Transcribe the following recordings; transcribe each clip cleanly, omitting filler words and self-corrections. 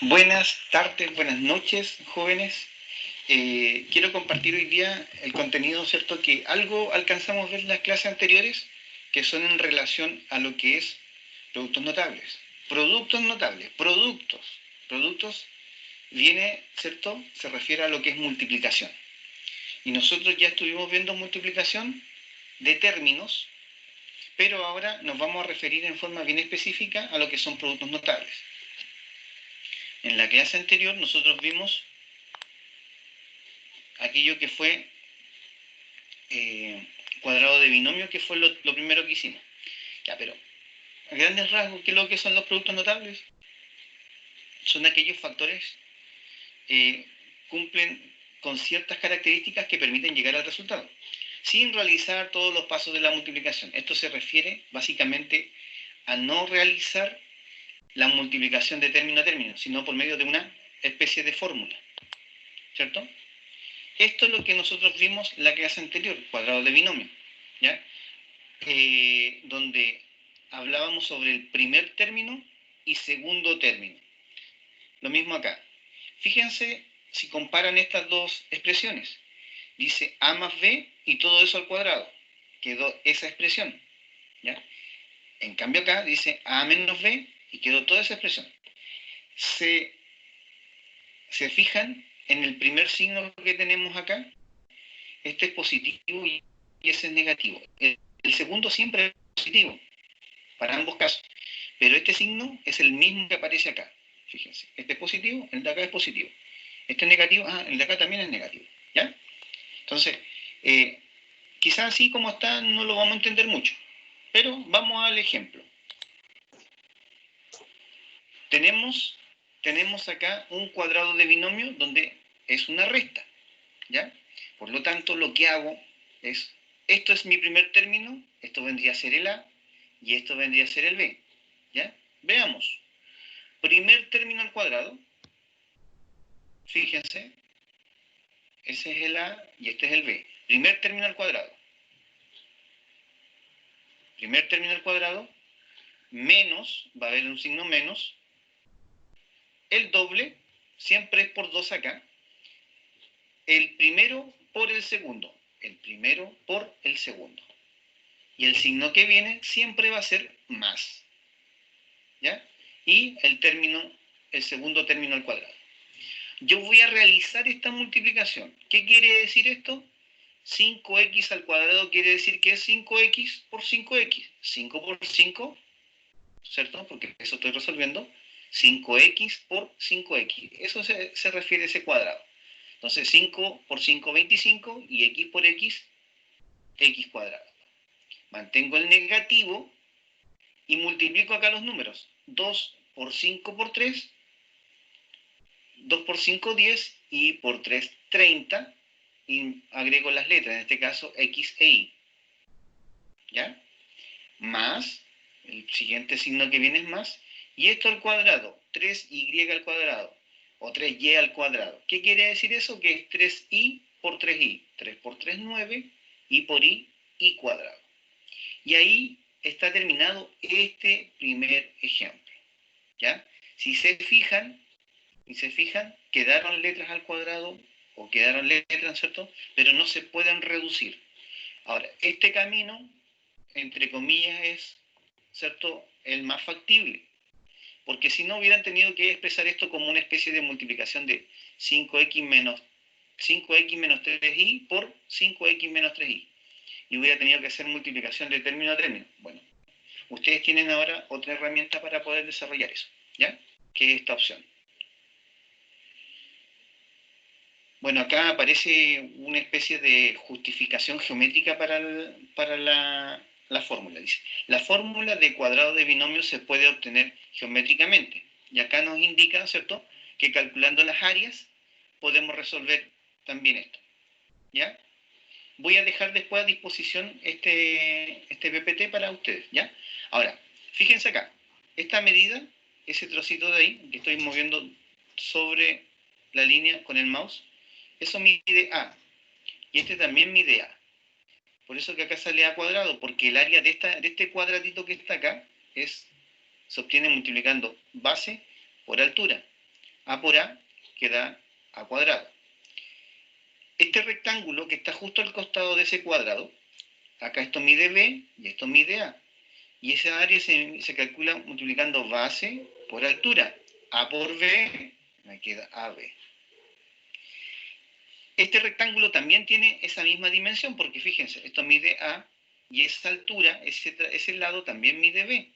Buenas tardes, buenas noches, jóvenes. Quiero compartir hoy día el contenido, ¿cierto? Que algo alcanzamos a ver en las clases anteriores, que son en relación a lo que es productos notables. Productos notables, productos. Productos viene, ¿cierto? Se refiere a lo que es multiplicación. Y nosotros ya estuvimos viendo multiplicación de términos, pero ahora nos vamos a referir en forma bien específica a lo que son productos notables. En la clase anterior nosotros vimos aquello que fue cuadrado de binomio, que fue lo primero que hicimos. Ya, pero a grandes rasgos, ¿qué es lo que son los productos notables? Son aquellos factores que cumplen con ciertas características que permiten llegar al resultado, sin realizar todos los pasos de la multiplicación. Esto se refiere básicamente a no realizar la multiplicación de término a término, sino por medio de una especie de fórmula, ¿cierto? Esto es lo que nosotros vimos en la clase anterior, cuadrado de binomio, ¿ya? Donde hablábamos sobre el primer término y segundo término. Lo mismo acá. Fíjense si comparan estas dos expresiones. Dice a más b y todo eso al cuadrado. Quedó esa expresión, ¿ya? En cambio acá dice a menos b y quedó toda esa expresión. Se fijan en el primer signo que tenemos acá. Este es positivo y ese es negativo. El segundo siempre es positivo, para ambos casos. Pero este signo es el mismo que aparece acá. Fíjense, este es positivo, el de acá es positivo. Este es negativo, el de acá también es negativo. ¿Ya? Entonces, quizás así como está no lo vamos a entender mucho. Pero vamos al ejemplo. Tenemos acá un cuadrado de binomio donde es una resta. ¿Ya? Por lo tanto, lo que hago es, esto es mi primer término, esto vendría a ser el A y esto vendría a ser el B. ¿Ya? Veamos. Primer término al cuadrado, fíjense, ese es el A y este es el B. Primer término al cuadrado. Primer término al cuadrado, menos, va a haber un signo menos. El doble, siempre es por 2 acá. El primero por el segundo. El primero por el segundo. Y el signo que viene siempre va a ser más. ¿Ya? Y el segundo término al cuadrado. Yo voy a realizar esta multiplicación. ¿Qué quiere decir esto? 5x al cuadrado quiere decir que es 5x por 5x. 5 por 5, ¿cierto? Porque eso estoy resolviendo. 5x por 5x. Eso se refiere a ese cuadrado. Entonces 5 por 5, 25 y x por x, x cuadrado. Mantengo el negativo y multiplico acá los números. 2 por 5 por 3, 2 por 5, 10 y por 3, 30. Y agrego las letras, en este caso x e y. ¿Ya? Más, el siguiente signo que viene es más, y esto al cuadrado, 3y al cuadrado, o 3y al cuadrado. ¿Qué quiere decir eso? Que es 3y por 3y. 3 por 3, 9, y por y cuadrado. Y ahí está terminado este primer ejemplo. ¿Ya? Si se fijan, quedaron letras al cuadrado, o quedaron letras, ¿cierto? Pero no se pueden reducir. Ahora, este camino, entre comillas, es, ¿cierto?, el más factible. Porque si no hubieran tenido que expresar esto como una especie de multiplicación de 5x menos 3y por 5x menos 3y. Y hubiera tenido que hacer multiplicación de término a término. Bueno, ustedes tienen ahora otra herramienta para poder desarrollar eso, ¿ya? Que es esta opción. Bueno, acá aparece una especie de justificación geométrica para la fórmula. Dice, la fórmula de cuadrado de binomio se puede obtener geométricamente. Y acá nos indica, ¿cierto?, que calculando las áreas podemos resolver también esto. ¿Ya? Voy a dejar después a disposición este PPT para ustedes. ¿Ya? Ahora, fíjense acá. Esta medida, ese trocito de ahí, que estoy moviendo sobre la línea con el mouse, eso mide A. Y este también mide A. Por eso que acá sale A cuadrado, porque el área de este cuadradito que está acá se obtiene multiplicando base por altura. A por A queda A cuadrado. Este rectángulo que está justo al costado de ese cuadrado, acá esto mide B y esto mide A. Y esa área se calcula multiplicando base por altura. A por B me queda AB. Este rectángulo también tiene esa misma dimensión, porque fíjense, esto mide A y esa altura, ese lado también mide B.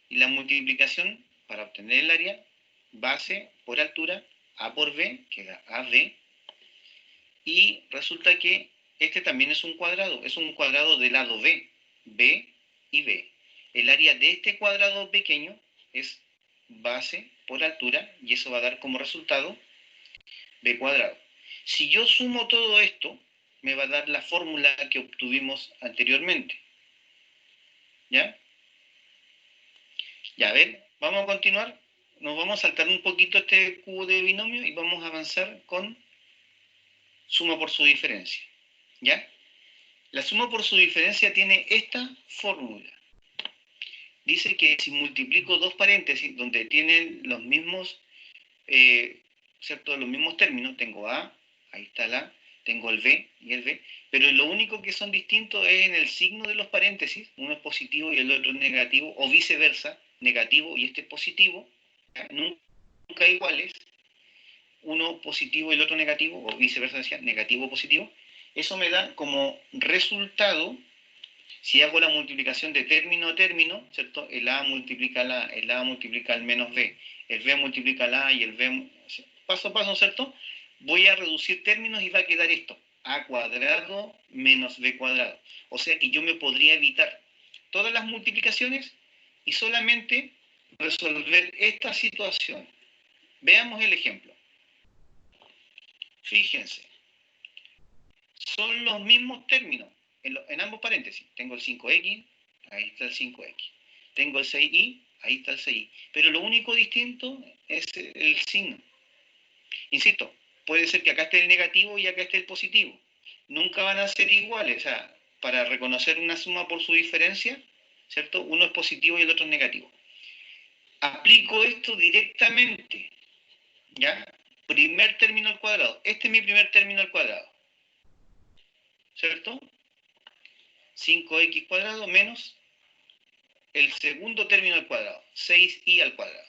Y la multiplicación para obtener el área, base por altura, A por B, queda AB. Y resulta que este también es un cuadrado del lado B, B y B. El área de este cuadrado pequeño es base por altura y eso va a dar como resultado B cuadrado. Si yo sumo todo esto, me va a dar la fórmula que obtuvimos anteriormente. ¿Ya? Ya, a ver, vamos a continuar. Nos vamos a saltar un poquito este cubo de binomio y vamos a avanzar con suma por su diferencia. ¿Ya? La suma por su diferencia tiene esta fórmula. Dice que si multiplico dos paréntesis donde tienen los mismos, ¿cierto? Los mismos términos, tengo A, ahí está el A, tengo el B y el B, pero lo único que son distintos es en el signo de los paréntesis, uno es positivo y el otro es negativo, o viceversa, negativo y este es positivo, nunca iguales, uno positivo y el otro negativo, o viceversa, decía, negativo o positivo. Eso me da como resultado, si hago la multiplicación de término a término, ¿cierto? El A multiplica el menos B, el B multiplica el A y el B, paso a paso, ¿cierto? Voy a reducir términos y va a quedar esto, A cuadrado menos B cuadrado. O sea que yo me podría evitar todas las multiplicaciones y solamente resolver esta situación. Veamos el ejemplo. Fíjense, son los mismos términos en ambos paréntesis. Tengo el 5x, ahí está el 5x. Tengo el 6y, ahí está el 6y. Pero lo único distinto es el signo. Insisto, puede ser que acá esté el negativo y acá esté el positivo. Nunca van a ser iguales. O sea, para reconocer una suma por su diferencia, ¿cierto? Uno es positivo y el otro es negativo. Aplico esto directamente, ¿ya? Primer término al cuadrado. Este es mi primer término al cuadrado, ¿cierto? 5x cuadrado menos el segundo término al cuadrado, 6y al cuadrado.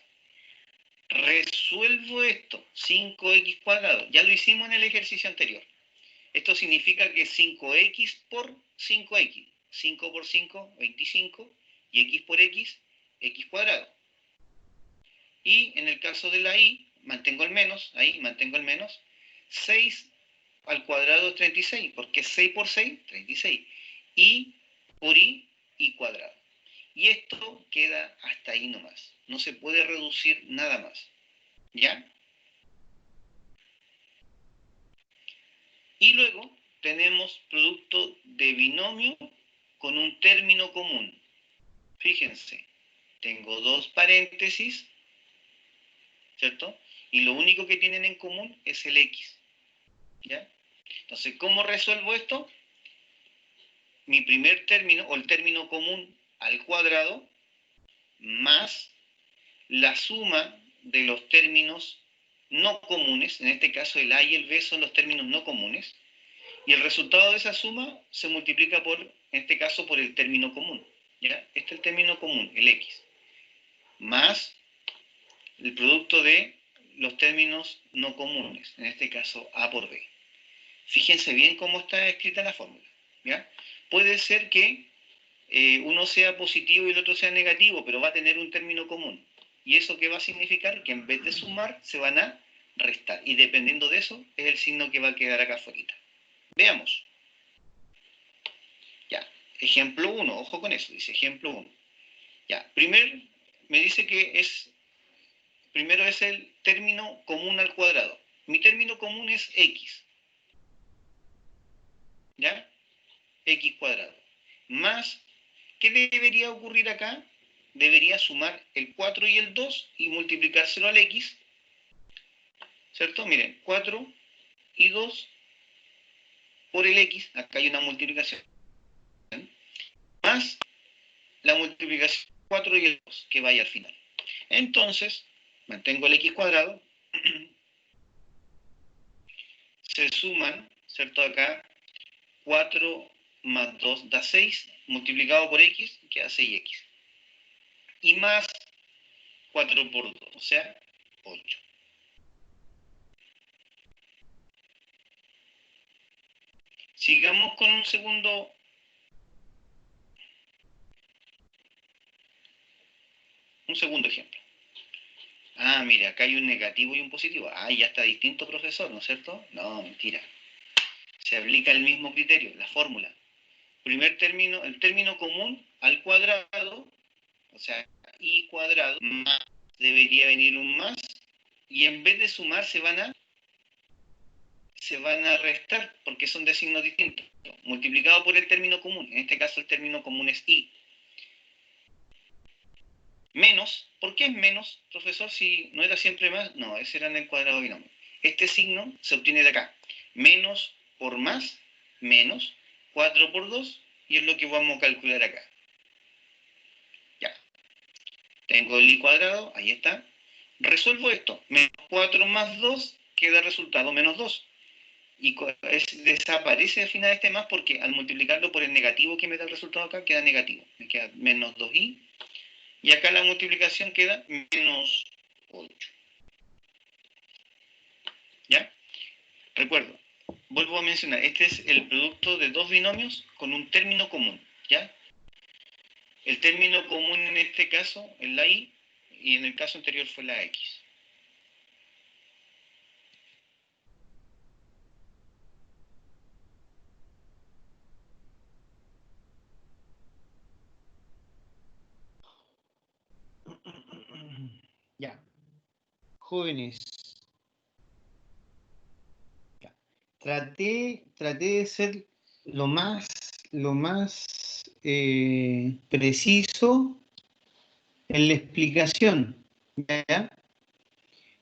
Resuelvo esto, 5x cuadrado. Ya lo hicimos en el ejercicio anterior. Esto significa que 5x por 5x. 5 por 5, 25. Y x por x, x cuadrado. Y en el caso de la y, mantengo el menos, ahí mantengo el menos. 6 al cuadrado es 36, porque 6 por 6, 36. Y por y cuadrado. Y esto queda hasta ahí nomás. No se puede reducir nada más. ¿Ya? Y luego tenemos producto de binomio con un término común. Fíjense, tengo dos paréntesis, ¿cierto? Y lo único que tienen en común es el x. ¿Ya? Entonces, ¿cómo resuelvo esto? Mi primer término, o el término común al cuadrado, más la suma de los términos no comunes, en este caso el a y el b son los términos no comunes, y el resultado de esa suma se multiplica por, en este caso, por el término común. ¿Ya? Este es el término común, el x, más el producto de los términos no comunes, en este caso a por b. Fíjense bien cómo está escrita la fórmula. ¿Ya? Puede ser que uno sea positivo y el otro sea negativo, pero va a tener un término común. ¿Y eso qué va a significar? Que en vez de sumar, se van a restar. Y dependiendo de eso, es el signo que va a quedar acá afuera. Veamos. Ya, ejemplo 1, ojo con eso, dice ejemplo 1. Ya, primero me dice que primero es el término común al cuadrado. Mi término común es x. ¿Ya? X cuadrado. Más, ¿qué debería ocurrir acá? Debería sumar el 4 y el 2 y multiplicárselo al x. ¿Cierto? Miren, 4 y 2 por el x, acá hay una multiplicación, más la multiplicación 4 y el 2 que vaya al final. Entonces, mantengo el x cuadrado, se suman, ¿cierto? Acá 4 más 2 da 6, multiplicado por x queda 6x. Y más 4 por 2, o sea, 8. Sigamos con un segundo ejemplo. Ah, mira, acá hay un negativo y un positivo. Ah, ya está distinto, profesor, ¿no es cierto? No, mentira. Se aplica el mismo criterio, la fórmula. Primer término, el término común al cuadrado, o sea, y cuadrado, más, debería venir un más, y en vez de sumar se van a restar, porque son de signos distintos. Multiplicado por el término común, en este caso el término común es y. Menos, ¿por qué es menos, profesor? Si no era siempre más, no, ese era en el cuadrado binomio. Este signo se obtiene de acá. Menos por más, menos, 4 por 2, y es lo que vamos a calcular acá. Ya. Tengo el i cuadrado, ahí está. Resuelvo esto. Menos 4 más 2 queda resultado menos 2. Y desaparece al final este más porque al multiplicarlo por el negativo que me da el resultado acá, queda negativo. Me queda menos 2i. Y acá la multiplicación queda menos 8. ¿Ya? Recuerdo, vuelvo a mencionar, este es el producto de dos binomios con un término común. ¿Ya? El término común en este caso es la y en el caso anterior fue la x. Ya. Jóvenes. Ya. Traté de ser lo más preciso en la explicación. ¿Ya?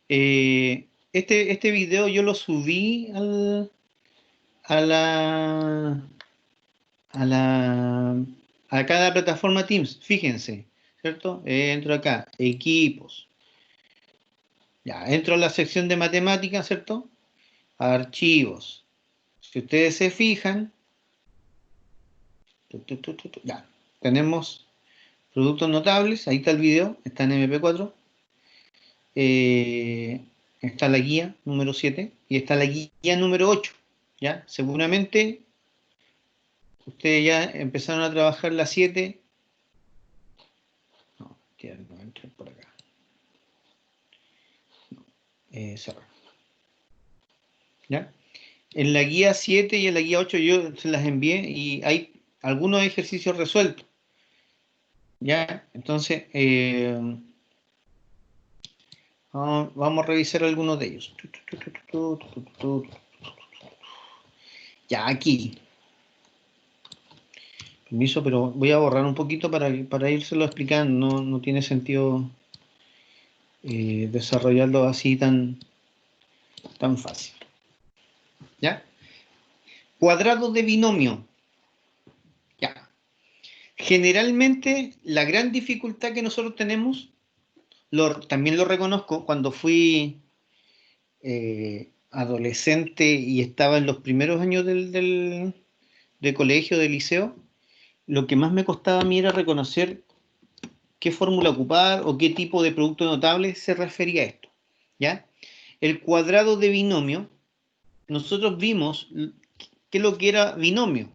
Este video yo lo subí a la a cada plataforma Teams, fíjense, ¿cierto? Entro acá, equipos. Ya, entro a la sección de matemáticas, ¿cierto? Archivos. Si ustedes se fijan, ya, tenemos productos notables, ahí está el video, está en MP4. Está la guía número 7 y está la guía número 8. ¿Ya? Seguramente ustedes ya empezaron a trabajar la 7. No, no entré por acá. Cerrar. ¿Ya? En la guía 7 y en la guía 8 yo se las envié y hay algunos ejercicios resueltos. ¿Ya? Entonces, vamos a revisar algunos de ellos. Ya, aquí. Permiso, pero voy a borrar un poquito para írselo explicando. No tiene sentido desarrollarlo así tan fácil. ¿Ya? Cuadrado de binomio. Ya. Generalmente, la gran dificultad que nosotros tenemos, también lo reconozco, cuando fui adolescente y estaba en los primeros años de colegio, de liceo, lo que más me costaba a mí era reconocer qué fórmula ocupar o qué tipo de producto notable se refería a esto. ¿Ya? El cuadrado de binomio, nosotros vimos qué es lo que era binomio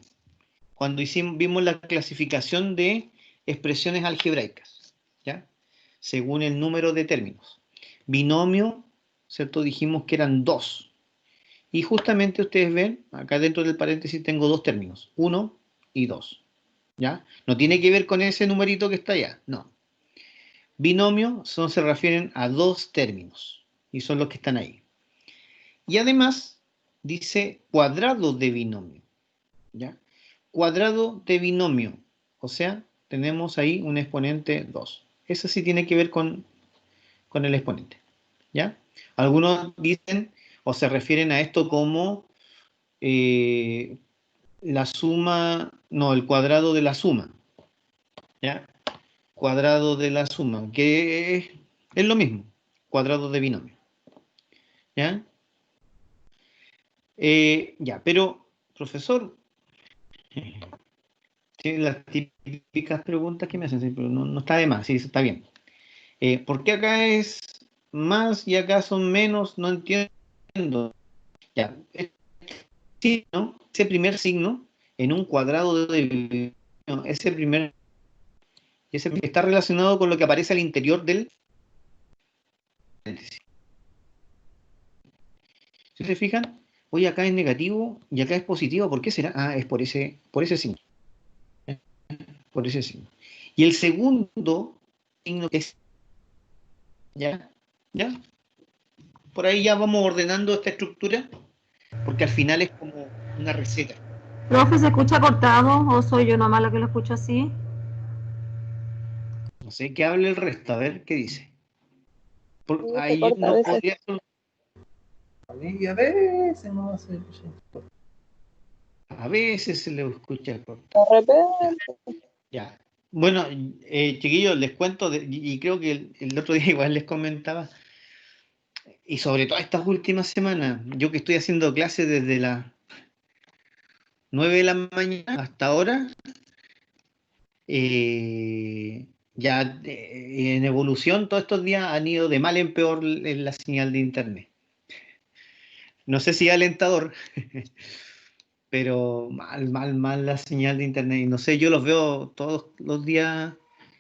cuando vimos la clasificación de expresiones algebraicas, ¿ya? Según el número de términos. Binomio, ¿cierto? Dijimos que eran dos. Y justamente ustedes ven, acá dentro del paréntesis tengo dos términos, 1 y 2. ¿Ya? No tiene que ver con ese numerito que está allá, no. Binomio se refieren a dos términos y son los que están ahí. Y además dice cuadrado de binomio. ¿Ya? Cuadrado de binomio, o sea, tenemos ahí un exponente 2. Eso sí tiene que ver con el exponente. ¿Ya? Algunos dicen o se refieren a esto como la suma, no, el cuadrado de la suma. ¿Ya? Cuadrado de la suma, que es lo mismo, cuadrado de binomio. ¿Ya? Ya, pero, profesor, tiene las típicas preguntas que me hacen, sí, pero no está de más, sí, eso está bien. ¿Por qué acá es más y acá son menos? No entiendo. Ya, signo, ese primer signo en un cuadrado de ese primer está relacionado con lo que aparece al interior del paréntesis. Si se fijan, hoy acá es negativo y acá es positivo. ¿Por qué será? Ah, es por ese signo. Por ese signo. Y el segundo signo que es ya, ya. Por ahí ya vamos ordenando esta estructura, porque al final es como una receta. Profe, ¿se escucha cortado o soy yo nomás la que lo escucho así? No sé qué hable el resto, a ver qué dice. Sí, se Ahí yo corta a no veces. podría. Y a veces no hace. A veces se le escucha corto. De repente. Ya. Bueno, chiquillos, les cuento, y creo que el otro día igual les comentaba, y sobre todo estas últimas semanas, yo que estoy haciendo clases desde las 9 de la mañana hasta ahora, ya en evolución todos estos días han ido de mal en peor en la señal de internet. No sé si alentador, pero mal la señal de internet. Y no sé, yo los veo todos los días,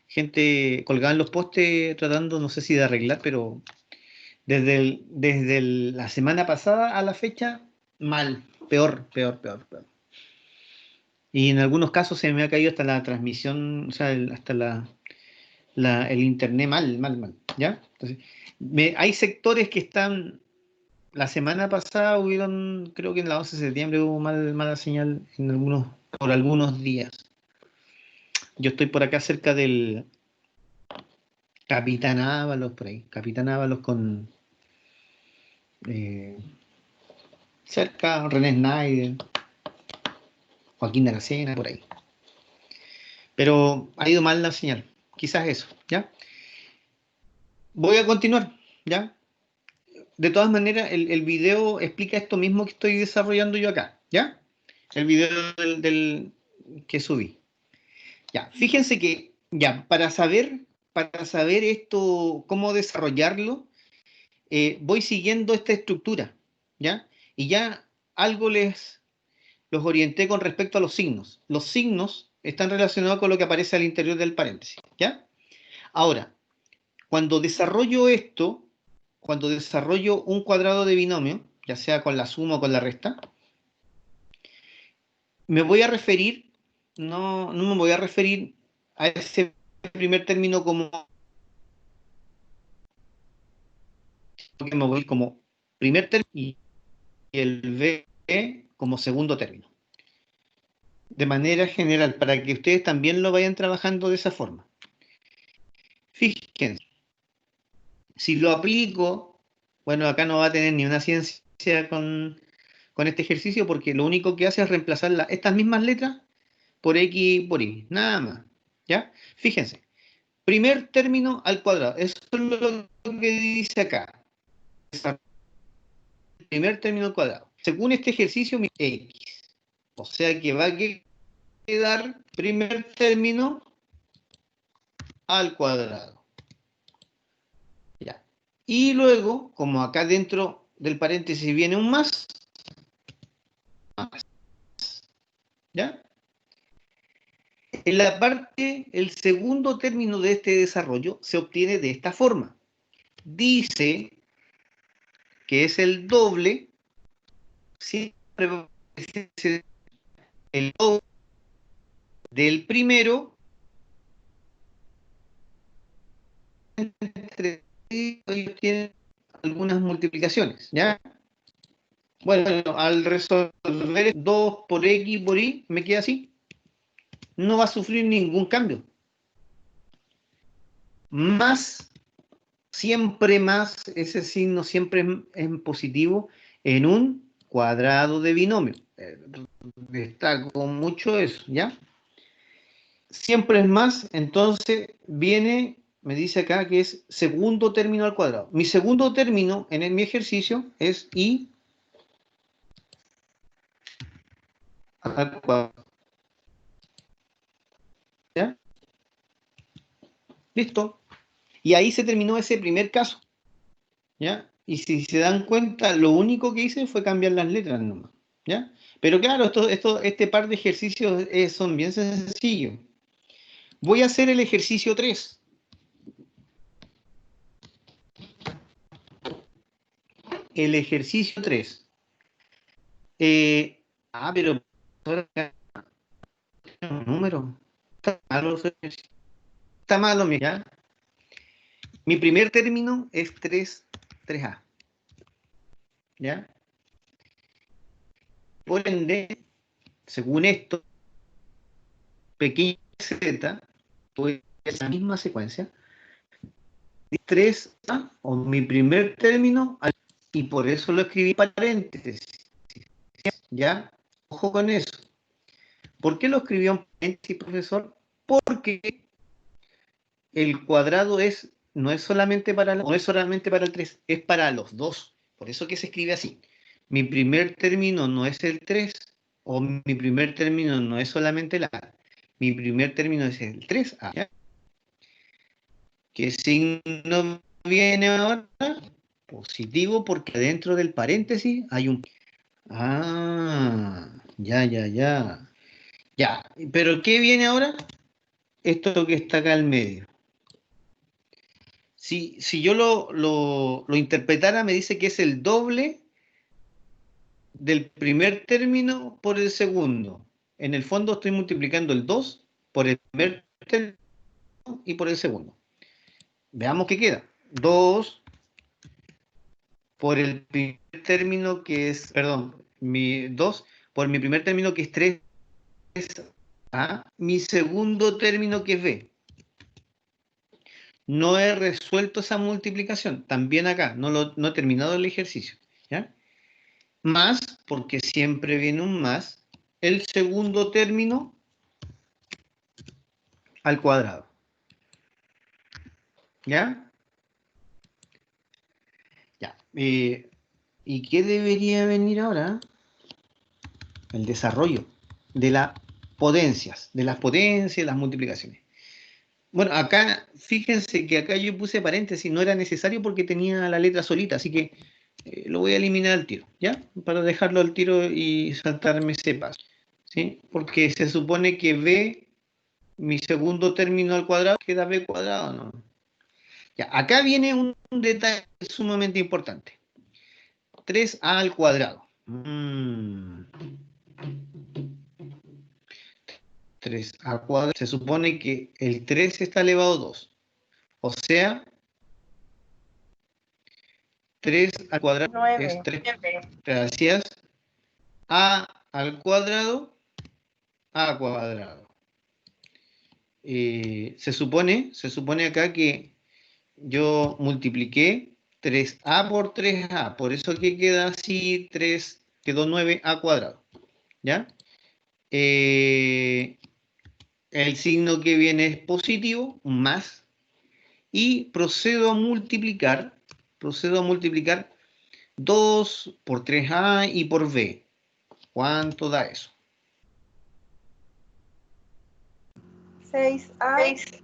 gente colgada en los postes tratando, no sé si de arreglar, pero desde la semana pasada a la fecha, mal, peor. Y en algunos casos se me ha caído hasta la transmisión, o sea, hasta el internet mal, ¿ya? Entonces, hay sectores que están, la semana pasada hubieron, creo que en la 11 de septiembre hubo mala señal por algunos días. Yo estoy por acá cerca del Capitán Ábalos, por ahí, Capitán Ábalos con eh, cerca René Snyder, Joaquín Aracena, por ahí. Pero ha ido mal la señal, quizás eso, ¿ya? Voy a continuar, ¿ya? De todas maneras, el video explica esto mismo que estoy desarrollando yo acá, ¿ya? El video que subí. Ya, fíjense que, ya, para saber esto, cómo desarrollarlo, voy siguiendo esta estructura, ¿ya? Y ya algo los orienté con respecto a los signos. Los signos están relacionados con lo que aparece al interior del paréntesis, ¿ya? Ahora, cuando desarrollo esto, cuando desarrollo un cuadrado de binomio, ya sea con la suma o con la resta, me voy a referir, no me voy a referir a ese primer término como, me voy como primer término y el B como segundo término. De manera general, para que ustedes también lo vayan trabajando de esa forma. Fíjense, si lo aplico, bueno, acá no va a tener ni una ciencia con este ejercicio porque lo único que hace es reemplazar estas mismas letras por X por Y, nada más. ¿Ya? Fíjense, primer término al cuadrado, eso es lo que dice acá. Primer término al cuadrado. Según este ejercicio, mi X. O sea que va a quedar primer término al cuadrado. Ya. Y luego, como acá dentro del paréntesis viene un más, ¿ya? En la parte, el segundo término de este desarrollo se obtiene de esta forma. Dice que es el doble, siempre va a ser el doble del primero entre ellos tienen algunas multiplicaciones, ¿ya? Bueno, al resolver 2 por X por Y, me queda así. No va a sufrir ningún cambio. Más, siempre más, ese signo siempre es en positivo en un cuadrado de binomio. Destaco mucho eso, ¿ya? Siempre es más, entonces viene, me dice acá que es segundo término al cuadrado. Mi segundo término en mi ejercicio es I al cuadrado. ¿Ya? Listo. Y ahí se terminó ese primer caso. ¿Ya? Y si se dan cuenta, lo único que hice fue cambiar las letras nomás. ¿Ya? Pero claro, este par de ejercicios son bien sencillos. Voy a hacer el ejercicio 3. El ejercicio 3. Pero número. Está malo, está malo, mira. Mi primer término es 3A. ¿Ya? Por ende, según esto, pequeña z, pues esa misma secuencia, 3A, o mi primer término, y por eso lo escribí en paréntesis. ¿Ya? Ojo con eso. ¿Por qué lo escribió en paréntesis, profesor? Porque el cuadrado no es solamente para el 3, es para los dos. Por eso que se escribe así. Mi primer término no es el 3, o mi primer término no es solamente el A. Mi primer término es el 3A. ¿Ya? ¿Qué signo viene ahora? Positivo, porque dentro del paréntesis hay un... Ah, ya. Ya, pero ¿qué viene ahora? Esto que está acá al medio. Si yo lo interpretara, me dice que es el doble del primer término por el segundo. En el fondo estoy multiplicando el 2 por el primer término y por el segundo. Veamos qué queda. 2 por el primer término que es, perdón, 2 por mi primer término que es 3A, mi segundo término que es B. No he resuelto esa multiplicación, también acá, no he terminado el ejercicio, ¿ya? Más, porque siempre viene un más, el segundo término al cuadrado, ¿ya? Ya. ¿Y qué debería venir ahora? El desarrollo de las potencias, las multiplicaciones. Bueno, acá, fíjense que acá yo puse paréntesis, no era necesario porque tenía la letra solita, así que lo voy a eliminar al tiro, ¿ya? Para dejarlo al tiro y saltarme ese paso, ¿sí? Porque se supone que B, mi segundo término al cuadrado, queda B cuadrado, ¿no? Ya, acá viene un detalle sumamente importante. 3A al cuadrado. 3A cuadrado. Se supone que el 3 está elevado a 2. O sea, 3 al cuadrado 9. es 3. Gracias. A al cuadrado, A cuadrado. Se supone acá que yo multipliqué 3A por 3A. Por eso que queda así 3, quedó 9A cuadrado. ¿Ya? El signo que viene es positivo, más, y procedo a multiplicar 2 por 3A y por B. ¿Cuánto da eso? 6A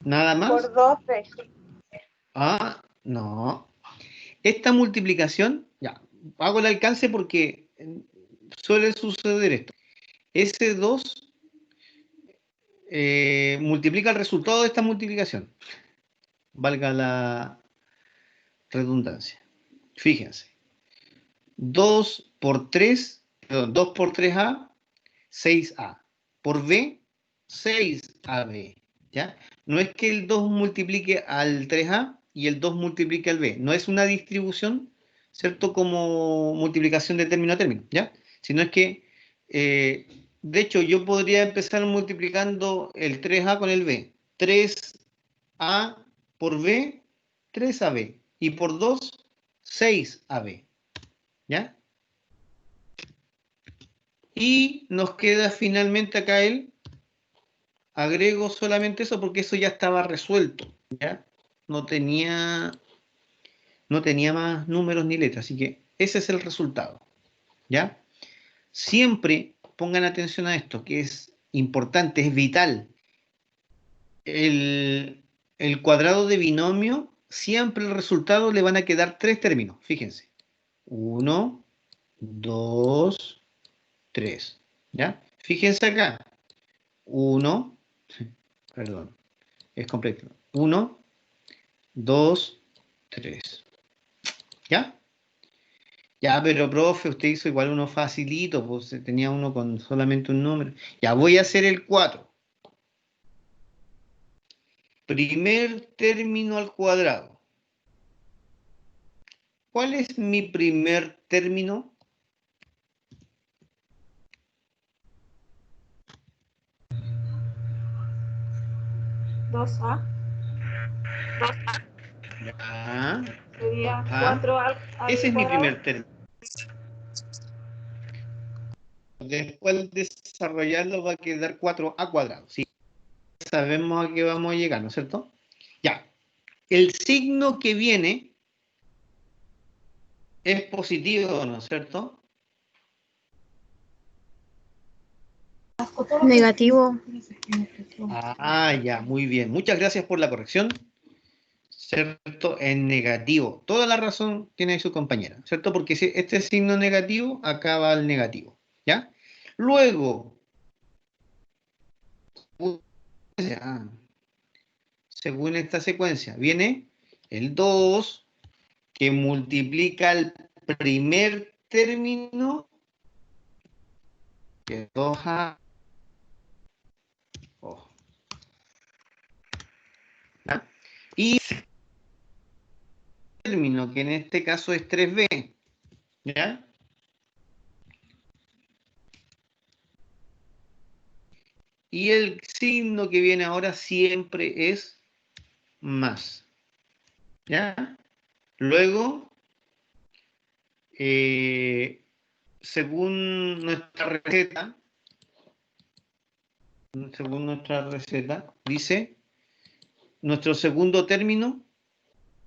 ¿Nada más? por 12. Ah, no. Esta multiplicación, ya, hago el alcance porque suele suceder esto. Ese 2 multiplica el resultado de esta multiplicación. Valga la redundancia. Fíjense. 2 por 3, perdón, 2 por 3A, 6A. Por B, 6AB. ¿Ya? No es que el 2 multiplique al 3A y el 2 multiplique al B. No es una distribución, ¿cierto? Como multiplicación de término a término, ¿ya? Sino es que, de hecho, yo podría empezar multiplicando el 3A con el B. 3A por B, 3AB. Y por 2, 6AB. ¿Ya? Y nos queda finalmente acá agrego solamente eso porque eso ya estaba resuelto, ¿ya? No tenía no tenía más números ni letras, así que ese es el resultado, ¿ya? Siempre pongan atención a esto, que es importante, es vital. El cuadrado de binomio, siempre el resultado le van a quedar 3 términos, fíjense. 1, 2, 3, ¿ya? Fíjense acá. 1, perdón, es completo. 1, 2, 3. ¿Ya? Ya, pero profe, usted hizo igual uno facilito, pues tenía uno con solamente un número. Ya, voy a hacer el 4. Primer término al cuadrado. ¿Cuál es mi primer término? Dos a Ya. sería Ah, 4 ese al es mi cuadrado. primer término. Después de desarrollarlo va a quedar 4a cuadrado. ¿Sí? Sabemos a qué vamos a llegar, ¿no es cierto? Ya. El signo que viene es positivo, ¿no es cierto? Negativo. Ah, ya, muy bien. Muchas gracias por la corrección. ¿Cierto? En negativo. Toda la razón tiene ahí su compañera, ¿cierto? Porque si este signo negativo acaba al negativo, ¿ya? Luego, según esta secuencia, viene el 2 que multiplica el primer término, que es 2a. Ojo, ¿ya? Y el término, que en este caso es 3b, ¿ya? Y el signo que viene ahora siempre es más, ¿ya? Luego, según nuestra receta, dice nuestro segundo término,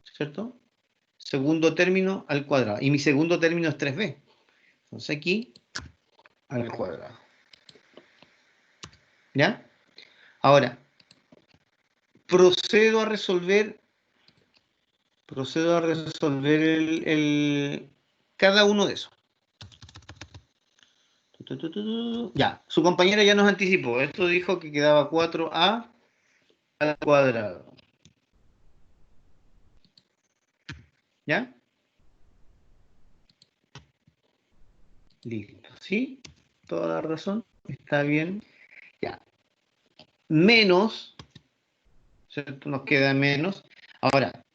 ¿cierto? Segundo término al cuadrado. Y mi segundo término es 3b. Entonces aquí, al cuadrado. ¿Ya? Ahora, procedo a resolver cada uno de esos. Ya, su compañera ya nos anticipó. Esto dijo que quedaba 4a al cuadrado. ¿Ya? Listo. ¿Sí? Toda la razón. Está bien. Ya. Menos, ¿cierto? Nos queda menos. Ahora,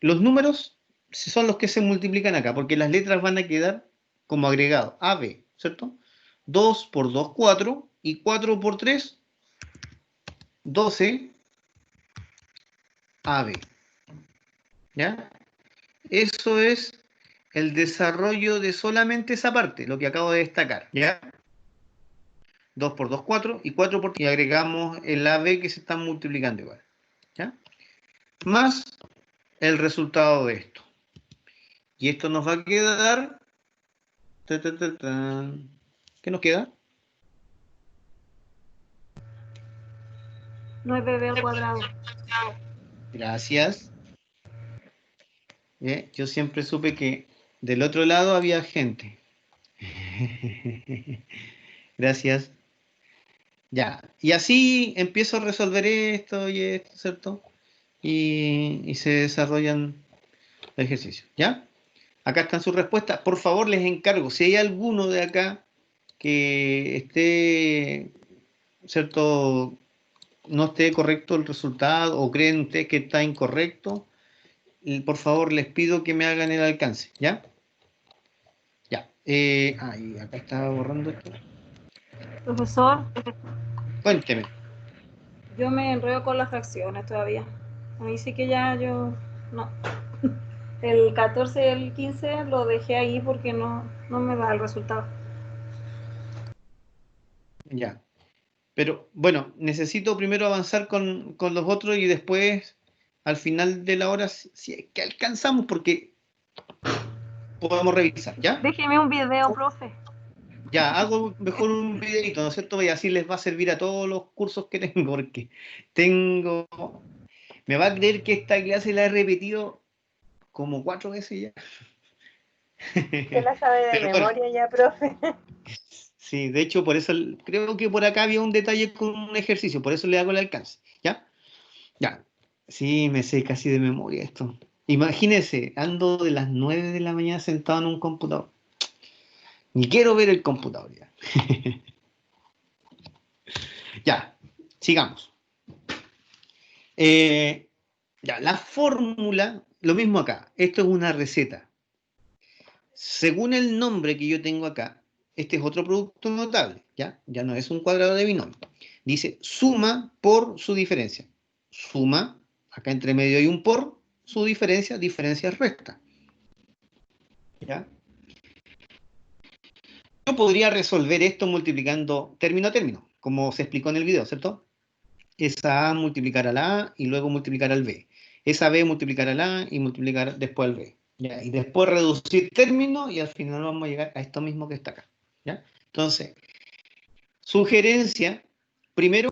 los números son los que se multiplican acá, porque las letras van a quedar como agregado. A, B, ¿cierto? 2 por 2, 4. Y 4 por 3, 12. AB. ¿Ya? Eso es el desarrollo de solamente esa parte, lo que acabo de destacar. ¿Ya? 2 por 2, 4. Y 4 por 3. Y agregamos el AB que se están multiplicando igual. ¿Ya? Más el resultado de esto. Y esto nos va a quedar... ¿Qué nos queda? 9b al cuadrado. Gracias. Yo siempre supe que del otro lado había gente. Gracias. Ya. Y así empiezo a resolver esto y esto, ¿cierto? Y se desarrollan los ejercicios. ¿Ya? Acá están sus respuestas. Por favor, les encargo, si hay alguno de acá que esté, ¿cierto? No esté correcto el resultado o creen ustedes que está incorrecto, y por favor les pido que me hagan el alcance, ¿ya? Ya. Y acá estaba borrando esto. Profesor, Cuénteme. yo me enredo con las fracciones todavía. A mí sí que ya yo... No. El 14 y el 15 lo dejé ahí porque no me da el resultado. Ya. Pero bueno, necesito primero avanzar con los otros y después al final de la hora, si es que alcanzamos, porque podemos revisar, ¿ya? Déjeme un video, profe. Ya, hago mejor un videito, ¿no es cierto? Y así les va a servir a todos los cursos que tengo, porque tengo... Me va a creer que esta clase la he repetido como 4 veces ya. Se la sabe de Pero bueno, memoria ya, profe. sí, de hecho, por eso creo que por acá había un detalle con un ejercicio, por eso le hago el alcance, ¿ya? Ya, sí, me sé casi de memoria esto. Imagínense, ando de las 9 de la mañana sentado en un computador. Ni quiero ver el computador ya. Ya, sigamos. Ya, la fórmula, lo mismo acá. Esto es una receta. Según el nombre que yo tengo acá, este es otro producto notable, ¿ya? Ya no es un cuadrado de binomio. Dice suma por su diferencia. Suma, acá entre medio hay un por, su diferencia, diferencia resta. ¿Ya? Yo podría resolver esto multiplicando término a término, como se explicó en el video, ¿cierto? Esa A multiplicar a la A y luego multiplicar al B. Esa B multiplicar a la A y multiplicar después al B. ¿Ya? Y después reducir términos y al final vamos a llegar a esto mismo que está acá. ¿Ya? Entonces, sugerencia, primero,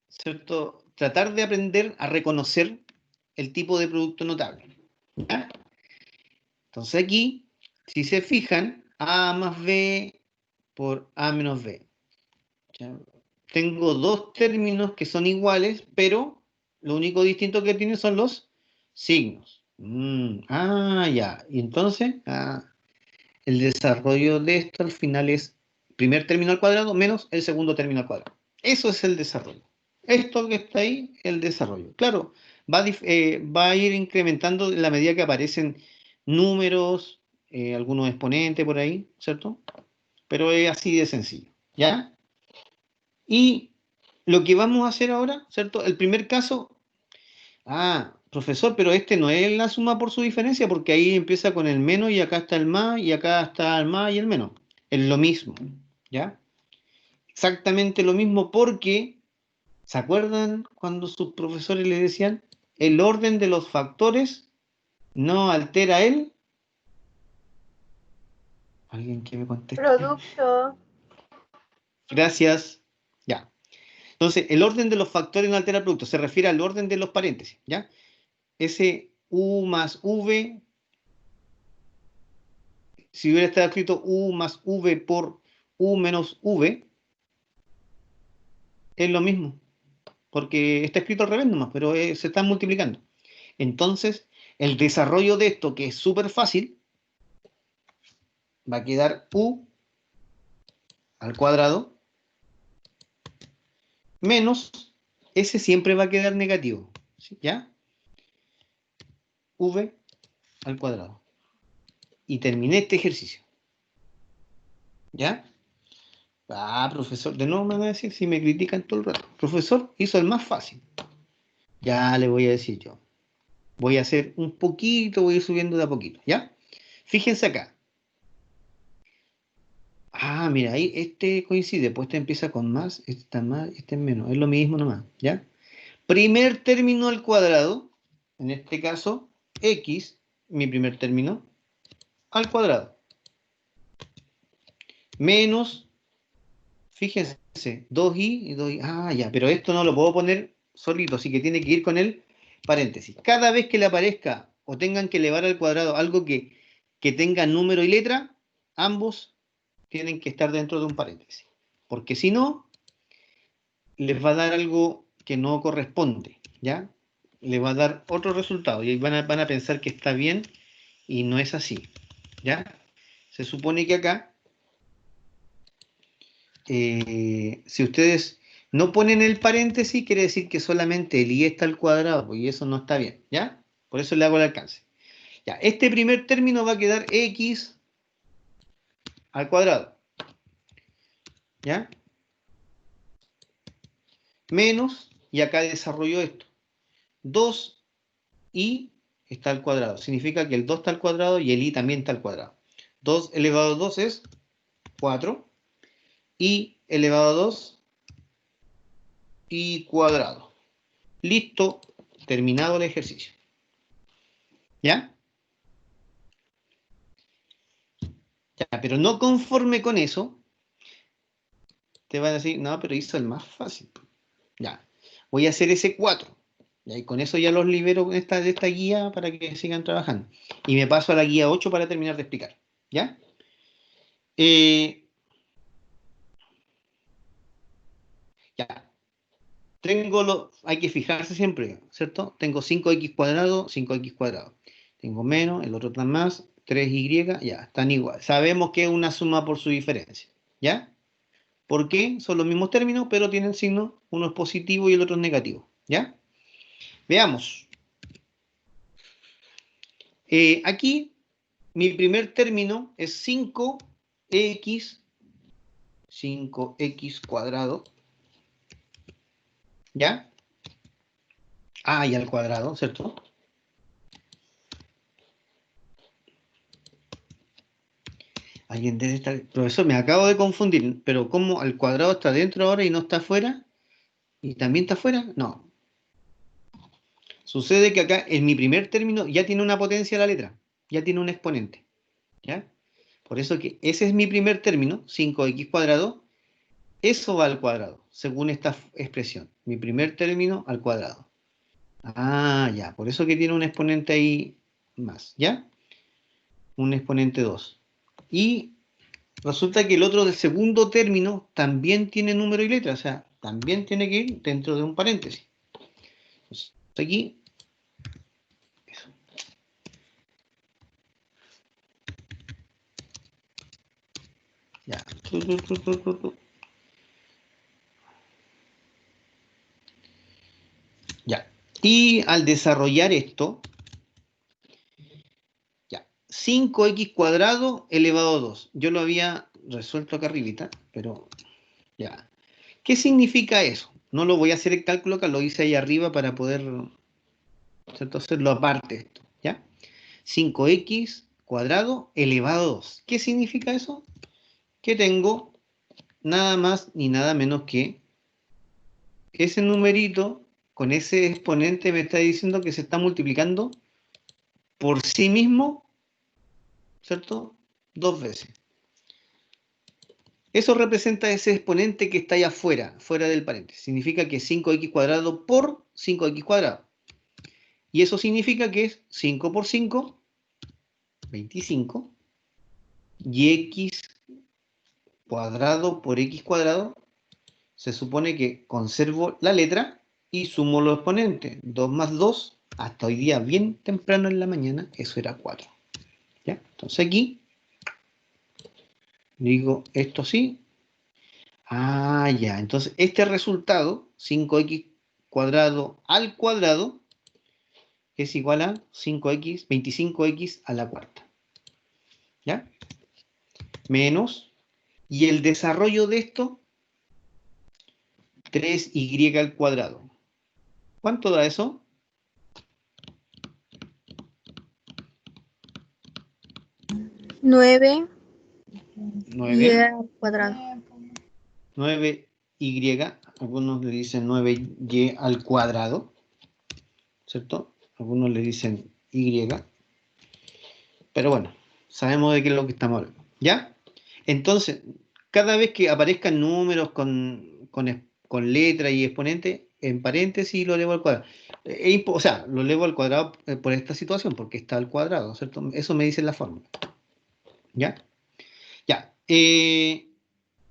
¿cierto? Tratar de aprender a reconocer el tipo de producto notable. ¿Ya? Entonces aquí, si se fijan, A más B por A menos B. ¿Ya? Tengo dos términos que son iguales, pero lo único distinto que tienen son los signos. Ya. Y entonces, el desarrollo de esto al final es primer término al cuadrado menos el segundo término al cuadrado. Eso es el desarrollo. Esto que está ahí, el desarrollo. Claro, va a ir incrementando en la medida que aparecen números, algunos exponentes por ahí, ¿cierto? Pero es así de sencillo, ¿ya? Y lo que vamos a hacer ahora, ¿cierto? El primer caso, profesor, pero este no es la suma por su diferencia, porque ahí empieza con el menos y acá está el más y acá está el más y el menos. Es lo mismo, ¿ya? Exactamente lo mismo porque, ¿se acuerdan cuando sus profesores le decían el orden de los factores no altera el? ¿Alguien que me conteste? Producto. Gracias. Ya. Entonces, el orden de los factores no altera el producto. Se refiere al orden de los paréntesis, ¿ya? Ese U más V, si hubiera estado escrito U más V por U menos V, es lo mismo, porque está escrito al revés nomás, pero se están multiplicando. Entonces, el desarrollo de esto, que es súper fácil, va a quedar U al cuadrado menos, ese siempre va a quedar negativo, ¿ya? V al cuadrado. Y terminé este ejercicio, ¿ya? Profesor, de nuevo me van a decir si me critican todo el rato. Profesor, hizo el más fácil. Ya le voy a decir yo. Voy a hacer un poquito, voy a ir subiendo de a poquito, ¿ya? Fíjense acá. Mira, ahí este coincide, pues este empieza con más, este está más, este es menos. Es lo mismo nomás, ¿ya? Primer término al cuadrado, en este caso, x, mi primer término, al cuadrado. Menos, fíjense, 2i y 2i. Ya, pero esto no lo puedo poner solito, así que tiene que ir con el paréntesis. Cada vez que le aparezca o tengan que elevar al cuadrado algo que tenga número y letra, ambos tienen que estar dentro de un paréntesis. Porque si no, les va a dar algo que no corresponde, ¿ya? Les va a dar otro resultado y van a pensar que está bien y no es así, ¿ya? Se supone que acá, si ustedes no ponen el paréntesis, quiere decir que solamente el i está al cuadrado, pues, y eso no está bien, ¿ya? Por eso le hago el alcance. Ya, este primer término va a quedar x al cuadrado, ¿ya? Menos, y acá desarrollo esto, 2i está al cuadrado. Significa que el 2 está al cuadrado y el i también está al cuadrado. 2 elevado a 2 es 4. I elevado a 2, i cuadrado. Listo, terminado el ejercicio. ¿Ya? Ya, pero no conforme con eso, te van a decir, no, pero hizo el más fácil. Ya, voy a hacer ese 4. Y con eso ya los libero de esta guía para que sigan trabajando. Y me paso a la guía 8 para terminar de explicar. ¿Ya? Ya. Hay que fijarse siempre, ¿cierto? Tengo 5x cuadrado, 5x cuadrado. Tengo menos, el otro está más, 3y, ya, están igual. Sabemos que es una suma por su diferencia. ¿Ya? ¿Por qué? Son los mismos términos, pero tienen signo, uno es positivo y el otro es negativo. ¿Ya? Veamos. Aquí, mi primer término es 5x cuadrado. ¿Ya? Y al cuadrado, ¿cierto? Alguien debe estar... Profesor, me acabo de confundir, pero ¿cómo al cuadrado está dentro ahora y no está afuera? ¿Y también está afuera? No. Sucede que acá, en mi primer término, ya tiene una potencia la letra. Ya tiene un exponente. ¿Ya? Por eso que ese es mi primer término, 5x cuadrado. Eso va al cuadrado, según esta expresión. Mi primer término al cuadrado. Ya. Por eso que tiene un exponente ahí más. ¿Ya? Un exponente 2. Y resulta que el otro del segundo término también tiene número y letra. O sea, también tiene que ir dentro de un paréntesis. Entonces, aquí... Eso. Ya. Ya. Y al desarrollar esto, ya, 5x cuadrado elevado a 2. Yo lo había resuelto acá arribita, pero ya. ¿Qué significa eso? No lo voy a hacer el cálculo acá, lo hice ahí arriba para poder, ¿cierto?, hacerlo aparte esto, ¿ya? 5x cuadrado elevado a 2. ¿Qué significa eso? Que tengo nada más ni nada menos que ese numerito con ese exponente me está diciendo que se está multiplicando por sí mismo, ¿cierto? 2 veces. Eso representa ese exponente que está allá afuera, fuera del paréntesis. Significa que es 5x cuadrado por 5x cuadrado. Y eso significa que es 5 por 5, 25, y x cuadrado por x cuadrado, se supone que conservo la letra y sumo los exponentes. 2 más 2, hasta hoy día bien temprano en la mañana, eso era 4. ¿Ya? Entonces aquí digo esto sí. Ya. Entonces este resultado, 5x cuadrado al cuadrado, es igual a 5x, 25x a la cuarta. ¿Ya? Menos, y el desarrollo de esto, 3y al cuadrado. ¿Cuánto da eso? 9 y 9. al cuadrado. 9y, algunos le dicen 9y al cuadrado, ¿cierto? Algunos le dicen y, pero bueno, sabemos de qué es lo que estamos hablando, ¿ya? Entonces, cada vez que aparezcan números con letra y exponente, en paréntesis lo elevo al cuadrado. O sea, lo elevo al cuadrado por esta situación, porque está al cuadrado, ¿cierto? Eso me dice la fórmula, ¿ya? Ya.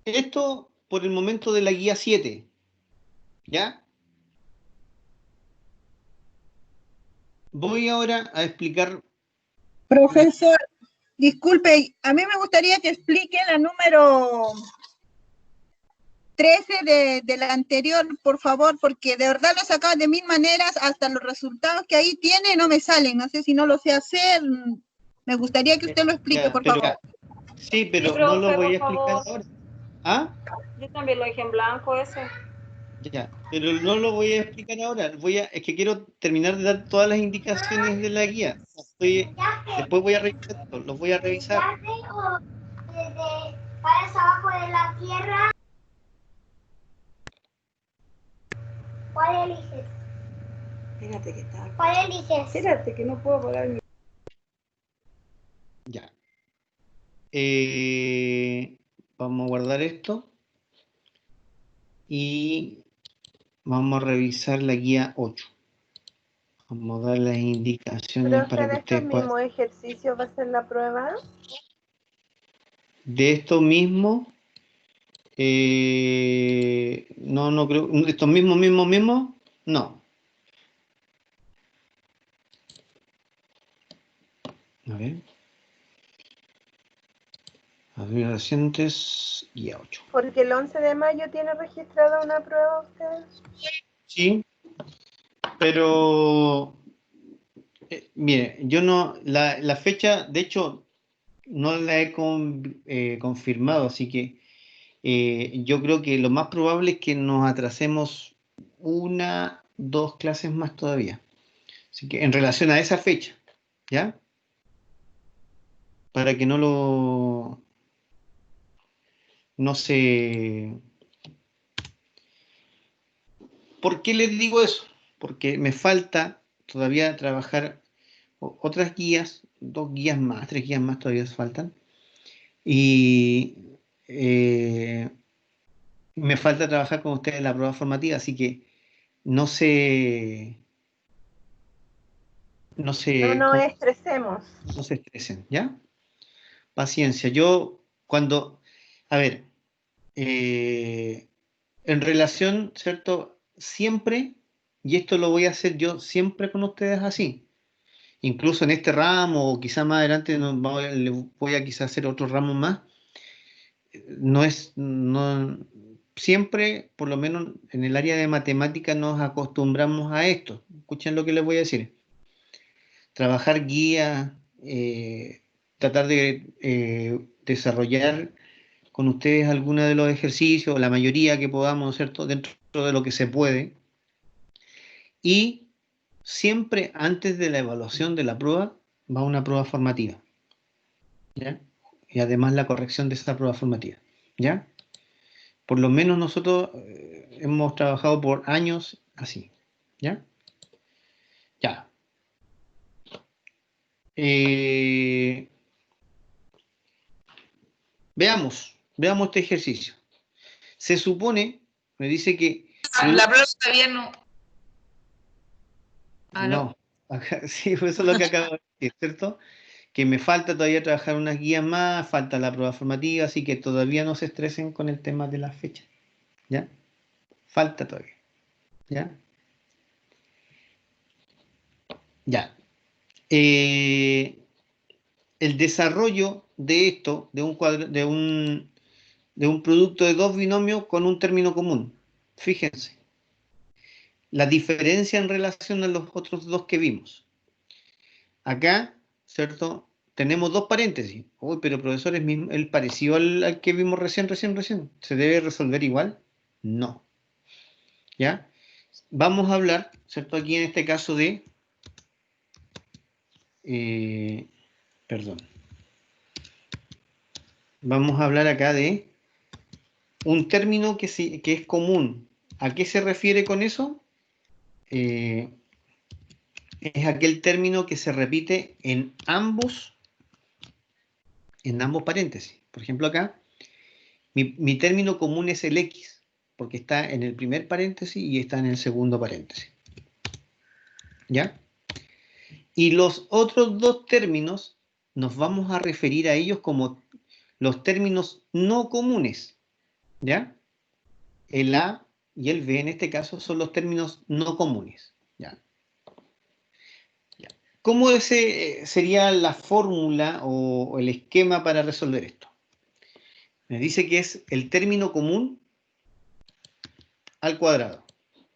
Esto por el momento de la guía 7, ¿ya? Voy ahora a explicar... Profesor, disculpe, a mí me gustaría que explique la número 13 de la anterior, por favor, porque de verdad lo he sacado de 1000 maneras, hasta los resultados que ahí tiene no me salen, no sé si no lo sé hacer, me gustaría que usted lo explique, por favor. Sí, pero Sí, no lo profe, voy a por explicar favor. ahora. Yo también lo dejé en blanco ese. Ya, pero no lo voy a explicar ahora. Es que quiero terminar de dar todas las indicaciones de la guía. Después voy a revisar esto, los voy a revisar. abajo de la tierra. ¿Cuál eliges? Espérate que está. ¿Cuál eliges? Espérate que no puedo parar mi. Ya. Vamos a guardar esto. Y vamos a revisar la guía 8. Vamos a dar las indicaciones Profe, para que de estos ustedes puedan. mismos ejercicios va a ser la prueba. De esto mismo, no creo, de estos mismos, no. A ver. Abril recientes, guía 8. Porque el 11 de mayo tiene registrada una prueba usted. Sí, pero mire, yo no, la fecha, de hecho, no la he confirmado, así que yo creo que lo más probable es que nos atrasemos 2 clases más todavía. Así que en relación a esa fecha, ¿ya? Para que no se... ¿Por qué les digo eso? Porque me falta todavía trabajar otras guías, 2 guías más, 3 guías más todavía faltan. Y me falta trabajar con ustedes en la prueba formativa, así que no se... No No se, nos estresemos. no se estresen, ¿ya? Paciencia. Yo cuando... A ver, en relación, ¿cierto? Siempre, y esto lo voy a hacer yo siempre con ustedes así, incluso en este ramo, o quizá más adelante le voy a quizá hacer otro ramo más, siempre, por lo menos en el área de matemática, nos acostumbramos a esto. Escuchen lo que les voy a decir. Trabajar guía, tratar de desarrollar con ustedes algunos de los ejercicios, la mayoría que podamos, ¿cierto? Dentro de lo que se puede. Y siempre antes de la evaluación de la prueba va una prueba formativa, ¿ya? Y además la corrección de esa prueba formativa, ¿ya? Por lo menos nosotros hemos trabajado por años así, ¿ya? Ya. Veamos este ejercicio. Se supone, me dice que... La prueba todavía no. No, sí, eso es lo que acabo de decir, ¿cierto? Que me falta todavía trabajar unas guías más, falta la prueba formativa, así que todavía no se estresen con el tema de las fechas, ¿ya? Falta todavía, ¿ya? Ya. El desarrollo de esto, de un producto de 2 binomios con un término común. Fíjense. La diferencia en relación a los otros 2 que vimos. Acá, ¿cierto? Tenemos 2 paréntesis. Uy, pero profesor, ¿es el parecido al que vimos recién? ¿Se debe resolver igual? No. ¿Ya? Vamos a hablar, ¿cierto? Aquí en este caso de... perdón. Vamos a hablar acá de un término que es común. ¿A qué se refiere con eso? Es aquel término que se repite en ambos paréntesis. Por ejemplo, acá, mi término común es el X, porque está en el primer paréntesis y está en el segundo paréntesis. ¿Ya? Y los otros 2 términos nos vamos a referir a ellos como los términos no comunes. ¿Ya? El A y el B en este caso son los términos no comunes. ¿Ya? ¿Ya? ¿Cómo sería la fórmula o el esquema para resolver esto? Me dice que es el término común al cuadrado.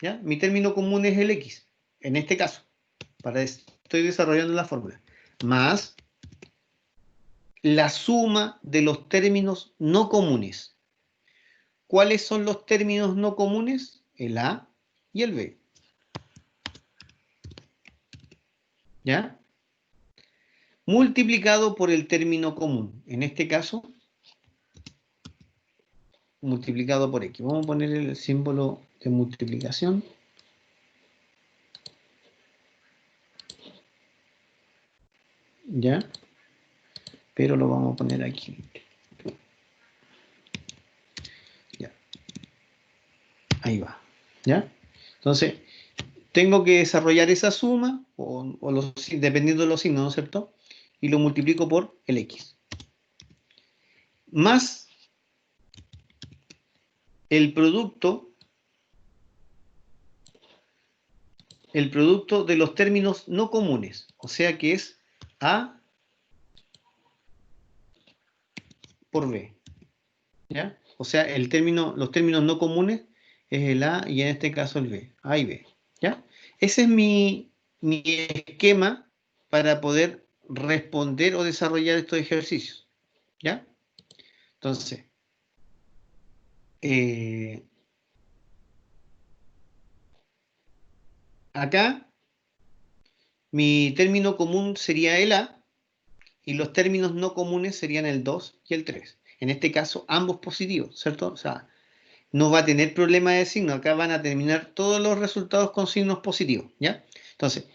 ¿Ya? Mi término común es el X, en este caso. Estoy desarrollando la fórmula. Más la suma de los términos no comunes. ¿Cuáles son los términos no comunes? El A y el B. ¿Ya? Multiplicado por el término común. En este caso, multiplicado por X. Vamos a poner el símbolo de multiplicación. ¿ya? Pero lo vamos a poner aquí. Ya. Ahí va, ¿ya? Entonces, tengo que desarrollar esa suma, dependiendo de los signos, ¿no es cierto? Y lo multiplico por el X. Más el producto de los términos no comunes, o sea que es A por B, ¿ya? O sea, los términos no comunes es el A y en este caso el B, A y B, ¿ya? Ese es mi esquema para poder responder o desarrollar estos ejercicios, ¿ya? Entonces, acá mi término común sería el A y los términos no comunes serían el 2 y el 3. En este caso, ambos positivos, ¿cierto? O sea, no va a tener problema de signo. Acá van a terminar todos los resultados con signos positivos, ¿ya? Entonces,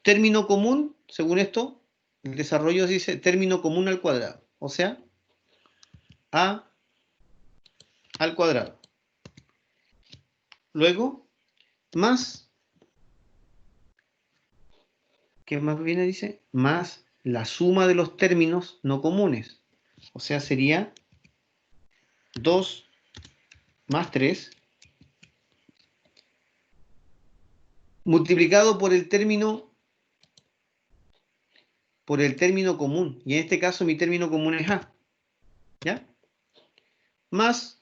término común, según esto, el desarrollo dice término común al cuadrado. O sea, A al cuadrado. Luego, más, ¿qué más viene? Dice, más la suma de los términos no comunes. O sea, sería 2 más 3 multiplicado por el término común. Y en este caso mi término común es A. ¿Ya? Más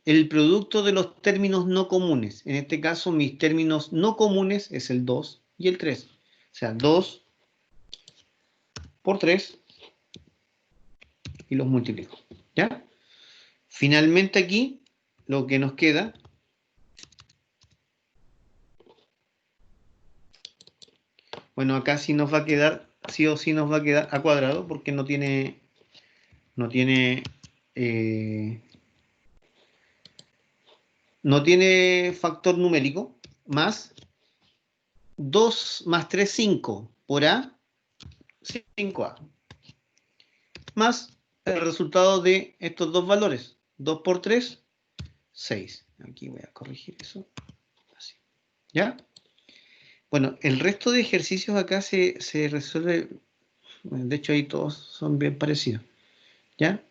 el producto de los términos no comunes. En este caso mis términos no comunes es el 2 y el 3. O sea, 2 por 3 y los multiplico. ¿Ya? Finalmente aquí lo que nos queda bueno, acá sí nos va a quedar, sí o sí nos va a quedar a cuadrado porque no tiene factor numérico, más 2 más 3, 5 por A, 5A, más el resultado de estos dos valores, 2 por 3, 6. Aquí voy a corregir eso, así, ¿ya? Bueno, el resto de ejercicios acá se resuelve, bueno, de hecho ahí todos son bien parecidos, ¿ya?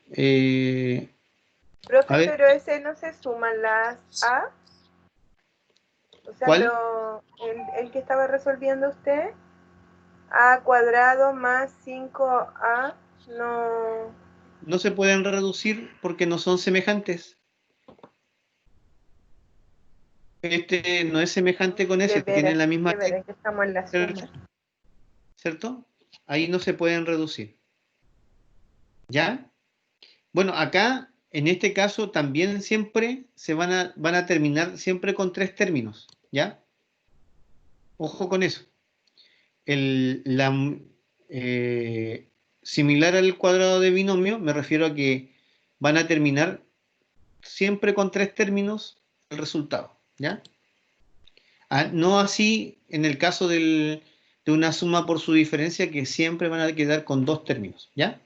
Profe, A ver, pero ese no se suman las A. O sea, ¿cuál? el que estaba resolviendo usted, A cuadrado más 5A, no. No se pueden reducir porque no son semejantes. Este no es semejante con ese, tienen la misma De veras que estamos en la tecla, suma. ¿cierto? Ahí no se pueden reducir. ¿Ya? Bueno, acá, en este caso, también siempre se van a terminar siempre con 3 términos. ¿Ya? Ojo con eso. Similar al cuadrado de binomio, me refiero a que van a terminar siempre con 3 términos el resultado. ¿Ya? No así en el caso de una suma por su diferencia, que siempre van a quedar con 2 términos. ¿Ya?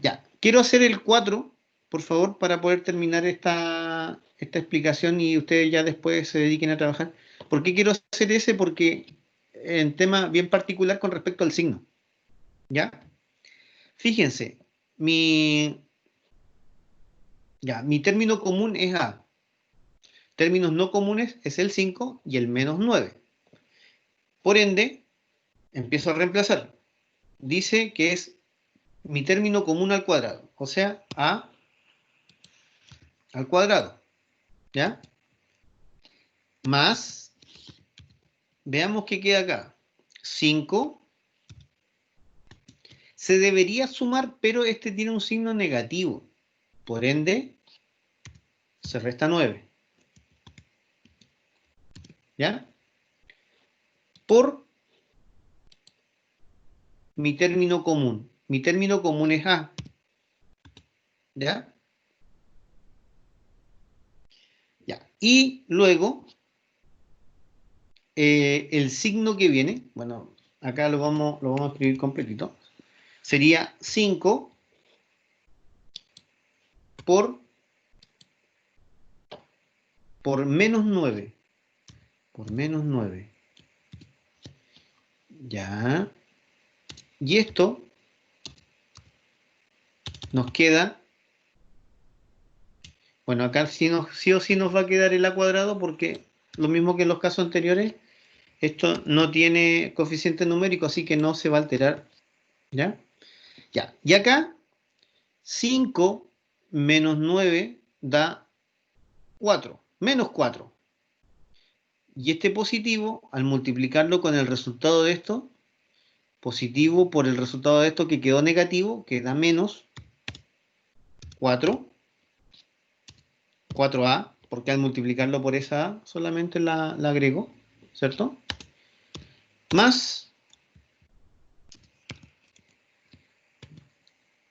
Ya. Quiero hacer el 4, por favor, para poder terminar esta explicación y ustedes ya después se dediquen a trabajar. ¿Por qué quiero hacer ese? Porque en tema bien particular con respecto al signo. ¿Ya? Fíjense, mi término común es A. Términos no comunes es el 5 y el menos 9. Por ende, empiezo a reemplazar. Dice que es mi término común al cuadrado, o sea, A al cuadrado, ¿ya? Más, veamos qué queda acá, 5, se debería sumar, pero este tiene un signo negativo, por ende, se resta 9, ¿ya? Por mi término común es A, ¿ya? Ya, y luego, el signo que viene, bueno, acá lo vamos a escribir completito, sería 5 por menos 9. Por menos 9. Ya. Y esto nos queda, bueno, acá sí o sí nos va a quedar el a cuadrado porque lo mismo que en los casos anteriores, esto no tiene coeficiente numérico, así que no se va a alterar. ¿Ya? Ya. Y acá, 5 menos 9 da 4, menos 4. Y este positivo, al multiplicarlo con el resultado de esto, positivo por el resultado de esto que quedó negativo, que da menos 4, 4a, porque al multiplicarlo por esa a solamente la agrego, ¿cierto? Más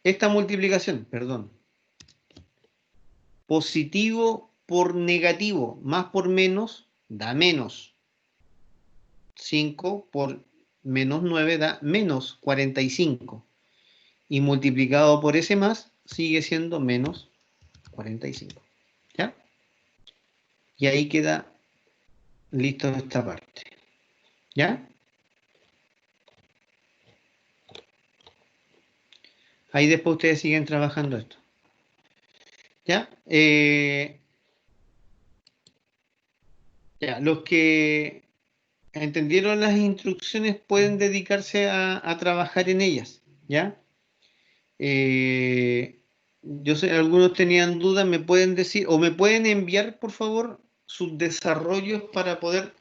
esta multiplicación, perdón, positivo por negativo, más por menos, da menos. 5 por menos 9 da menos 45. Y multiplicado por ese más, sigue siendo menos 45. ¿Ya? Y ahí queda listo esta parte. ¿Ya? Ahí después ustedes siguen trabajando esto. ¿Ya? Ya, los que entendieron las instrucciones pueden dedicarse a trabajar en ellas. ¿Ya? Yo sé, algunos tenían dudas, me pueden decir, o me pueden enviar, por favor, sus desarrollos para poder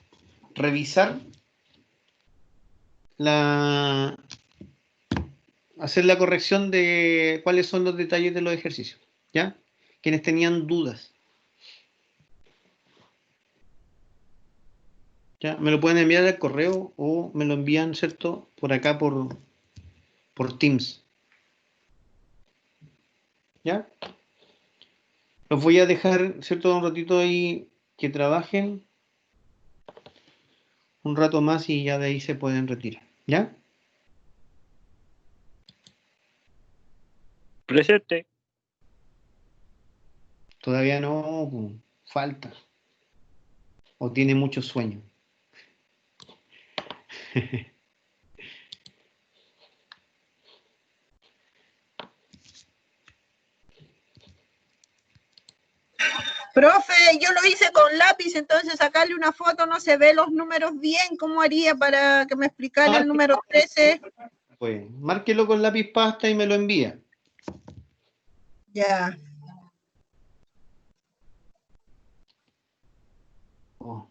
revisar hacer la corrección de cuáles son los detalles de los ejercicios, ¿ya? Quienes tenían dudas, ¿ya? Me lo pueden enviar al correo o me lo envían, ¿cierto? Por acá por Teams, ¿ya? Los voy a dejar, ¿cierto? Un ratito ahí que trabajen, un rato más y ya de ahí se pueden retirar, ¿ya? Presente. Todavía no, falta, o tiene mucho sueño. Profe, yo lo hice con lápiz, entonces sacarle una foto no se ve los números bien. ¿Cómo haría para que me explicara el número 13? Pues, márquelo con lápiz pasta y me lo envía. Ya. Oh.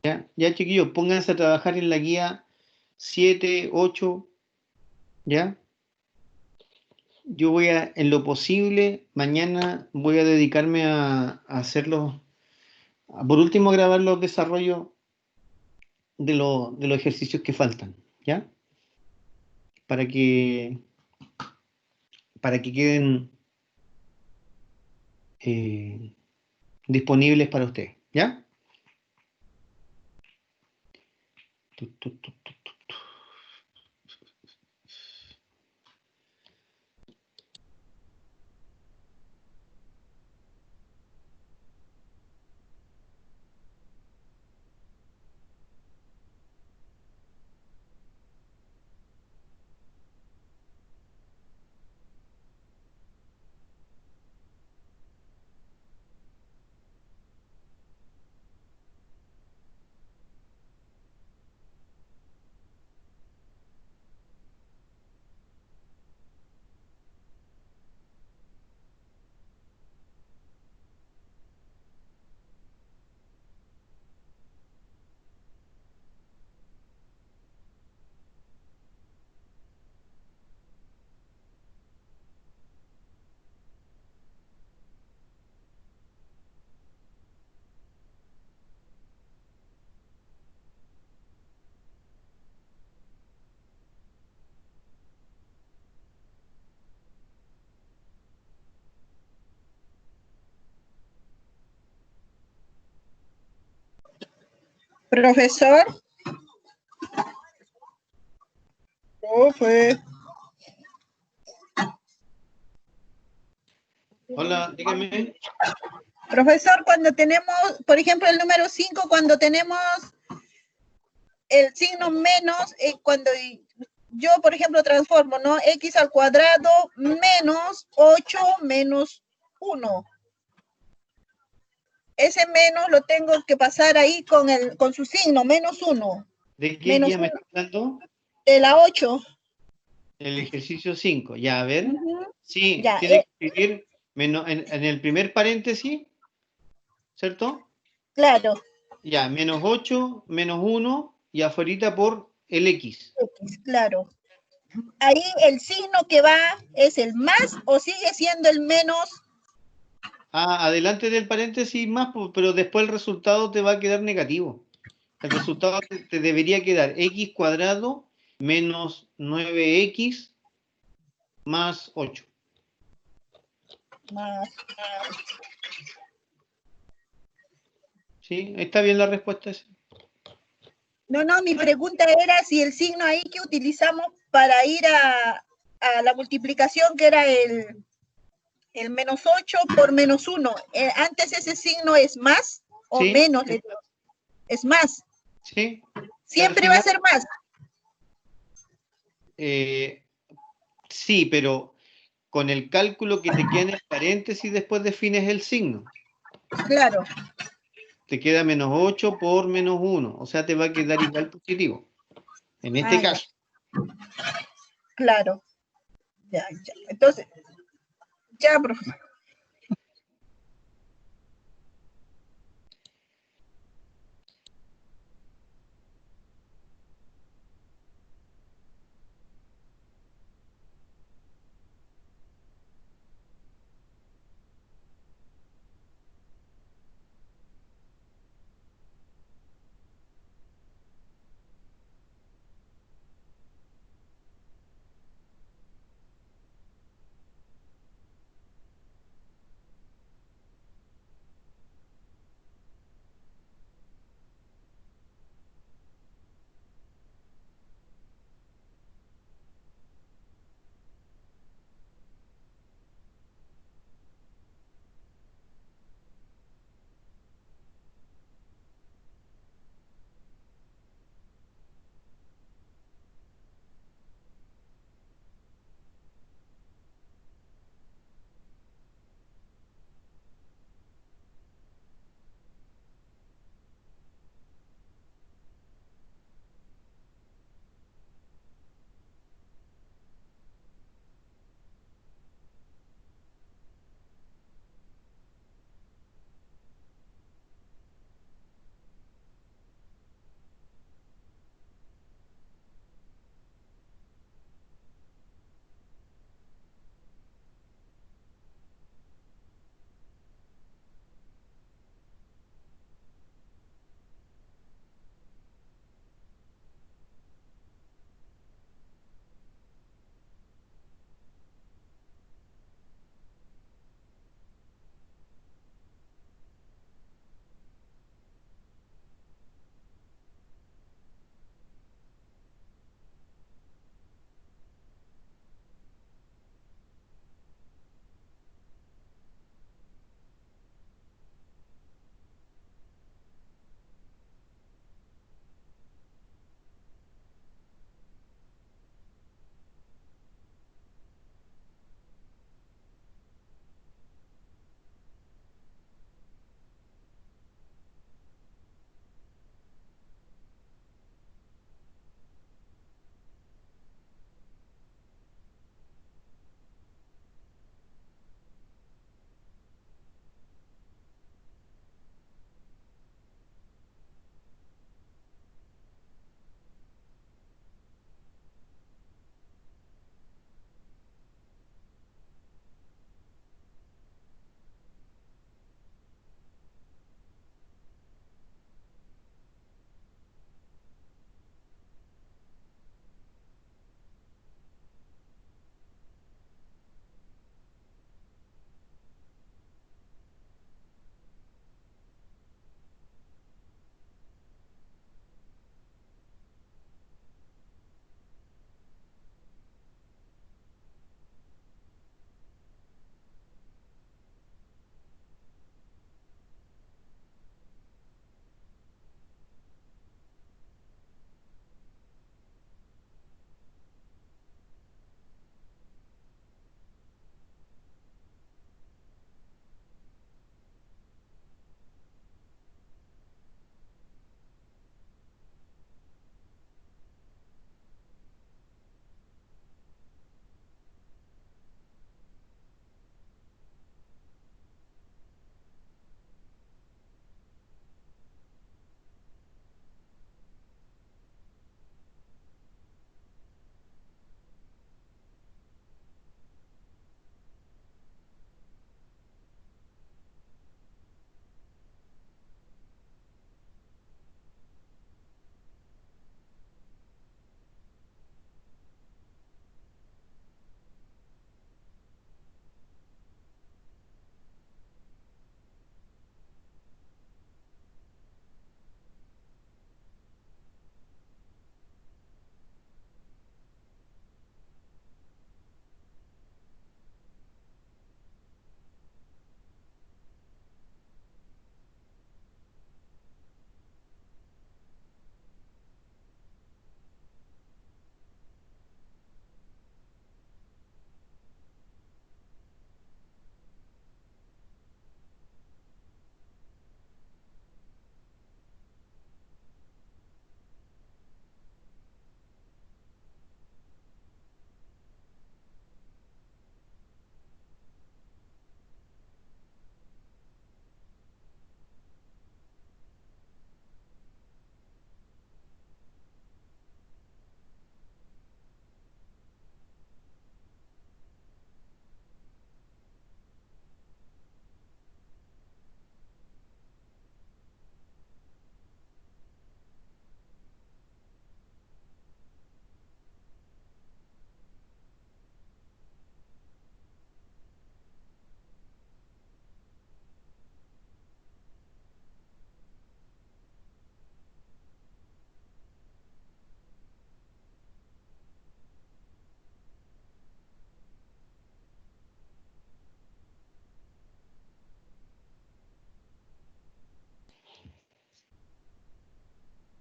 Ya, chiquillos, pónganse a trabajar en la guía 7, 8, ¿ya? Yo voy a, en lo posible, mañana voy a dedicarme a hacerlos, por último, grabar los desarrollos de los ejercicios que faltan, ¿ya? Para que, para que queden disponibles para ustedes, ¿ya? Tu, tu, tu, tu. Profesor. Profe. Hola, dígame. Profesor, cuando tenemos, por ejemplo, el número 5, cuando tenemos el signo menos, cuando yo, por ejemplo, transformo, ¿no? X al cuadrado menos 8 menos 1. Ese menos lo tengo que pasar ahí con su signo, menos 1. ¿De qué Menos guía me 1. está hablando? De la 8. El ejercicio 5. Ya, a ver. Sí, Ya, tiene que escribir menos, en el primer paréntesis, ¿cierto? claro. Ya, menos 8, menos 1 y afuerita por el X. X, claro. Ahí el signo que va es el más o sigue siendo el menos. Ah, adelante del paréntesis más, pero después el resultado te va a quedar negativo. El resultado te debería quedar X cuadrado menos 9X más 8. Más. ¿Sí? ¿Está bien la respuesta esa? No, mi pregunta era si el signo ahí que utilizamos para ir a la multiplicación, que era el menos 8 por menos 1. Antes ese signo es más o Sí, menos. Es más. sí. Siempre va a ser más. Sí, pero con el cálculo que te queda en el paréntesis después defines el signo. Claro. Te queda menos 8 por menos 1. O sea, te va a quedar igual positivo. En este caso. Ya. Claro. Ya. Entonces, ya, profesor.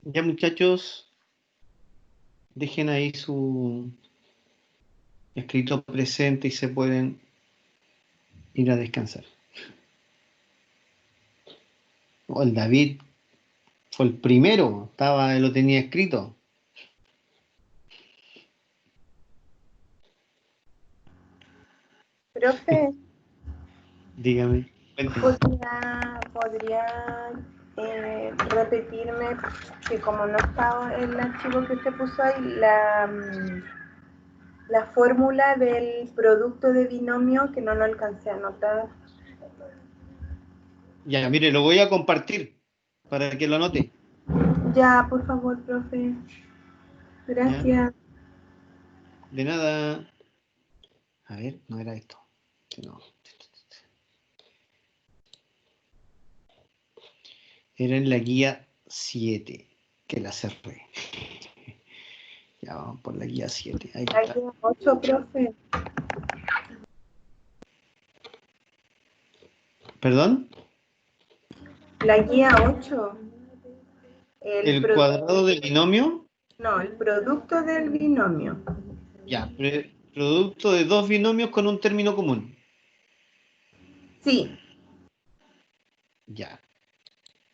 Ya, muchachos, dejen ahí su escrito presente y se pueden ir a descansar. Oh, el David fue el primero, lo tenía escrito. Profe, Dígame, cuénteme. ¿podría repetirme que como no estaba el archivo que usted puso ahí, la fórmula del producto de binomio que no lo alcancé a anotar? Ya, mire, lo voy a compartir para que lo anote. Ya, por favor, profe. ¿Ya? Gracias. De nada. A ver, no era esto. No. Era en la guía 7, que la cerré. Ya vamos por la guía 7. Ahí La está. guía 8, profe. ¿Perdón? La guía 8. El cuadrado del binomio. No, el producto del binomio. Ya, producto de dos binomios con un término común. Sí. Ya.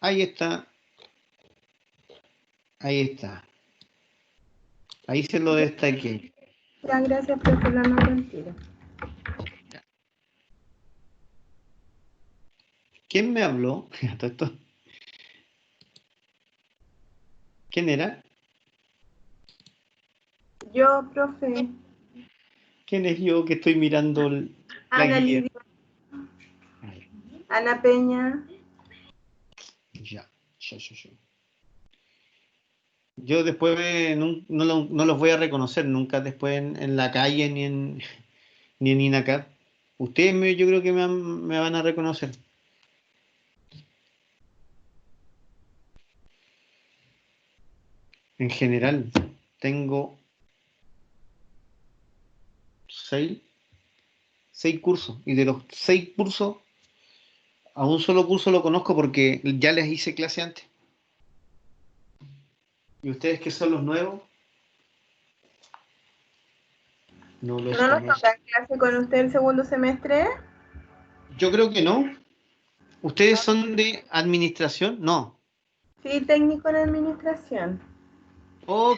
Ahí está. Ahí está. Ahí se lo destaqué. Ya, gracias, profe, la anoto al tiro. ¿Quién me habló? Todo esto. ¿Quién era? Yo, profe. ¿Quién es yo que estoy mirando la Ana guía? Lidia. Ana Peña. Ya. Yo después no los voy a reconocer nunca después en la calle ni en INACAP. Ustedes yo creo que me van a reconocer. En general, tengo 6 cursos. Y de los 6 cursos, a un solo curso lo conozco porque ya les hice clase antes. ¿Y ustedes que son los nuevos? No los ¿No nos conozco. toca clase con usted el segundo semestre? Yo creo que no. ¿Ustedes son de administración? No. Sí, técnico en administración. O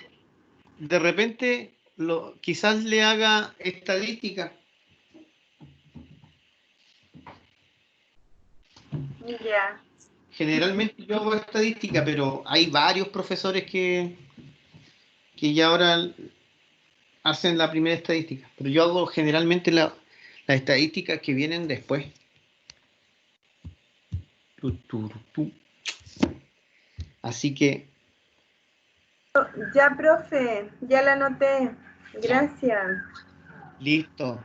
de repente quizás le haga estadística. Ya. Generalmente yo hago estadística, pero hay varios profesores que ya ahora hacen la primera estadística. Pero yo hago generalmente las estadísticas que vienen después. Así que, Ya, profe, ya la anoté. Gracias. listo.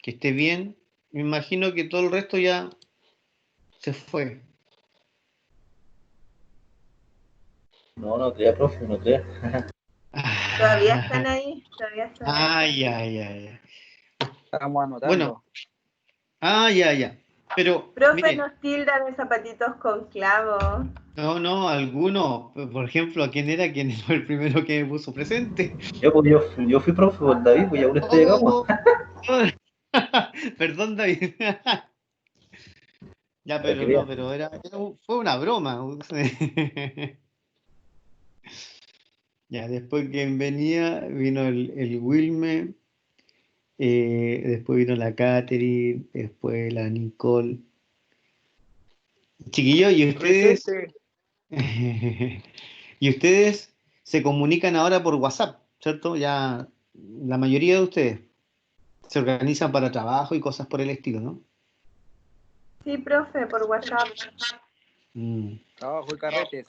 Que esté bien. Me imagino que todo el resto ya se fue. No, no crea, profe, no crea. Todavía están ahí. Todavía están ahí. Ay, ay, ay. Estamos Bueno, anotando. ya. Pero, Profe, miren, nos tildan de zapatitos con clavo. no, algunos, por ejemplo, ¿quién fue el primero que me puso presente? Yo fui profe por David, pues ya aún está llegado. Oh, oh. Perdón, David. Ya, Para pero que no, vean. pero fue una broma. Ya, después que venía, vino el Wilmer, después vino la Catherine, después la Nicole. Chiquillos, ¿y ustedes? Presente. Y ustedes se comunican ahora por WhatsApp, ¿cierto? Ya la mayoría de ustedes se organizan para trabajo y cosas por el estilo, ¿no? Sí, profe, por WhatsApp. Mm. Trabajo y carretes.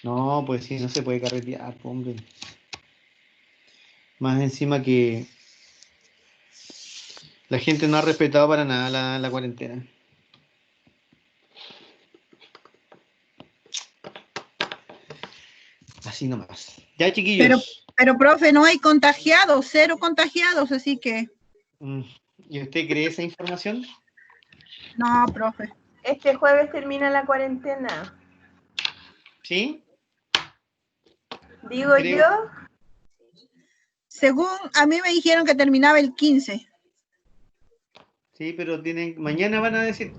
No, pues sí, no se puede carretear, po, hombre. Más encima que la gente no ha respetado para nada la cuarentena. Así nomás. Ya, chiquillos. Pero, profe, no hay contagiados, 0 contagiados, así que Mm, ¿Y usted cree esa información? no, profe. Este jueves termina la cuarentena. ¿Sí? Digo Creo- yo, Según a mí me dijeron que terminaba el 15. Sí, pero mañana van a decir,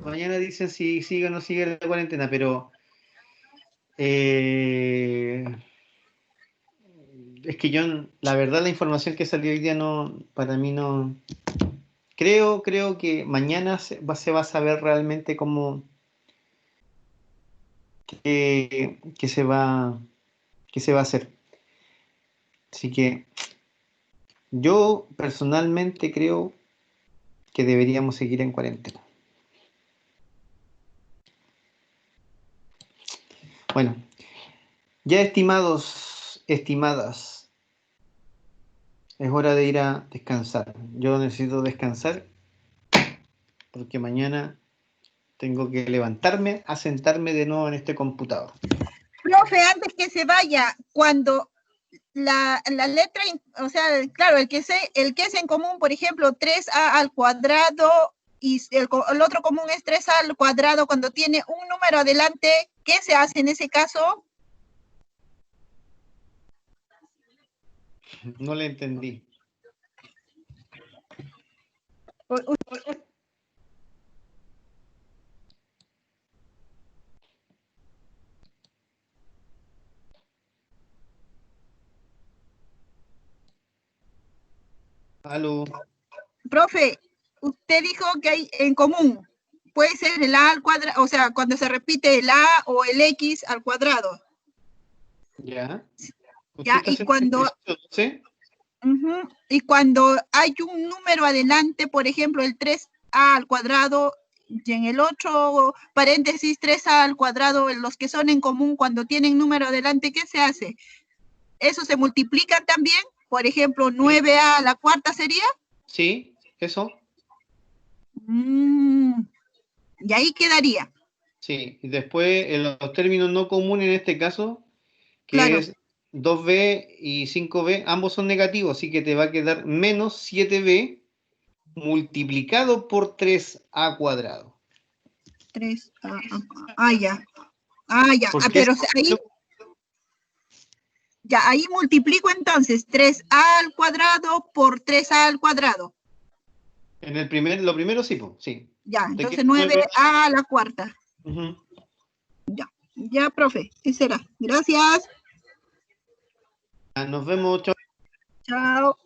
mañana dicen si sigue o no sigue la cuarentena, pero es que la verdad la información que salió hoy día para mí no, creo que mañana se va a saber realmente cómo, qué se va a hacer. Así que yo personalmente creo que deberíamos seguir en cuarentena. Bueno, ya estimados, estimadas, es hora de ir a descansar. Yo necesito descansar porque mañana tengo que levantarme a sentarme de nuevo en este computador. Profe, antes que se vaya, cuando la letra, o sea, claro, el que es en común, por ejemplo, 3a al cuadrado y el otro común es 3a al cuadrado, cuando tiene un número adelante, ¿qué se hace en ese caso? No le entendí. Aló. Profe, usted dijo que hay en común. Puede ser el a al cuadrado, o sea, cuando se repite el a o el x al cuadrado. Ya. Ya, ¿Usted está y haciendo cuando, ejercicio 12? y cuando hay un número adelante, por ejemplo, el 3a al cuadrado, y en el otro paréntesis 3a al cuadrado, los que son en común, cuando tienen número adelante, ¿qué se hace? ¿Eso se multiplica también? Por ejemplo, 9a a la cuarta sería. Sí, eso. Y ahí quedaría. Sí, y después en los términos no comunes en este caso, que Claro. es 2b y 5b, ambos son negativos, así que te va a quedar menos 7b multiplicado por 3a cuadrado. 3a, ya. Ya, Porque pero ahí, ya, ahí multiplico entonces 3a al cuadrado por 3a al cuadrado. lo primero sí, pues, sí. Ya, Te entonces queda 9a a la cuarta. Ujú. Ya, profe, ese será. Gracias. Nos vemos, chao. Chao.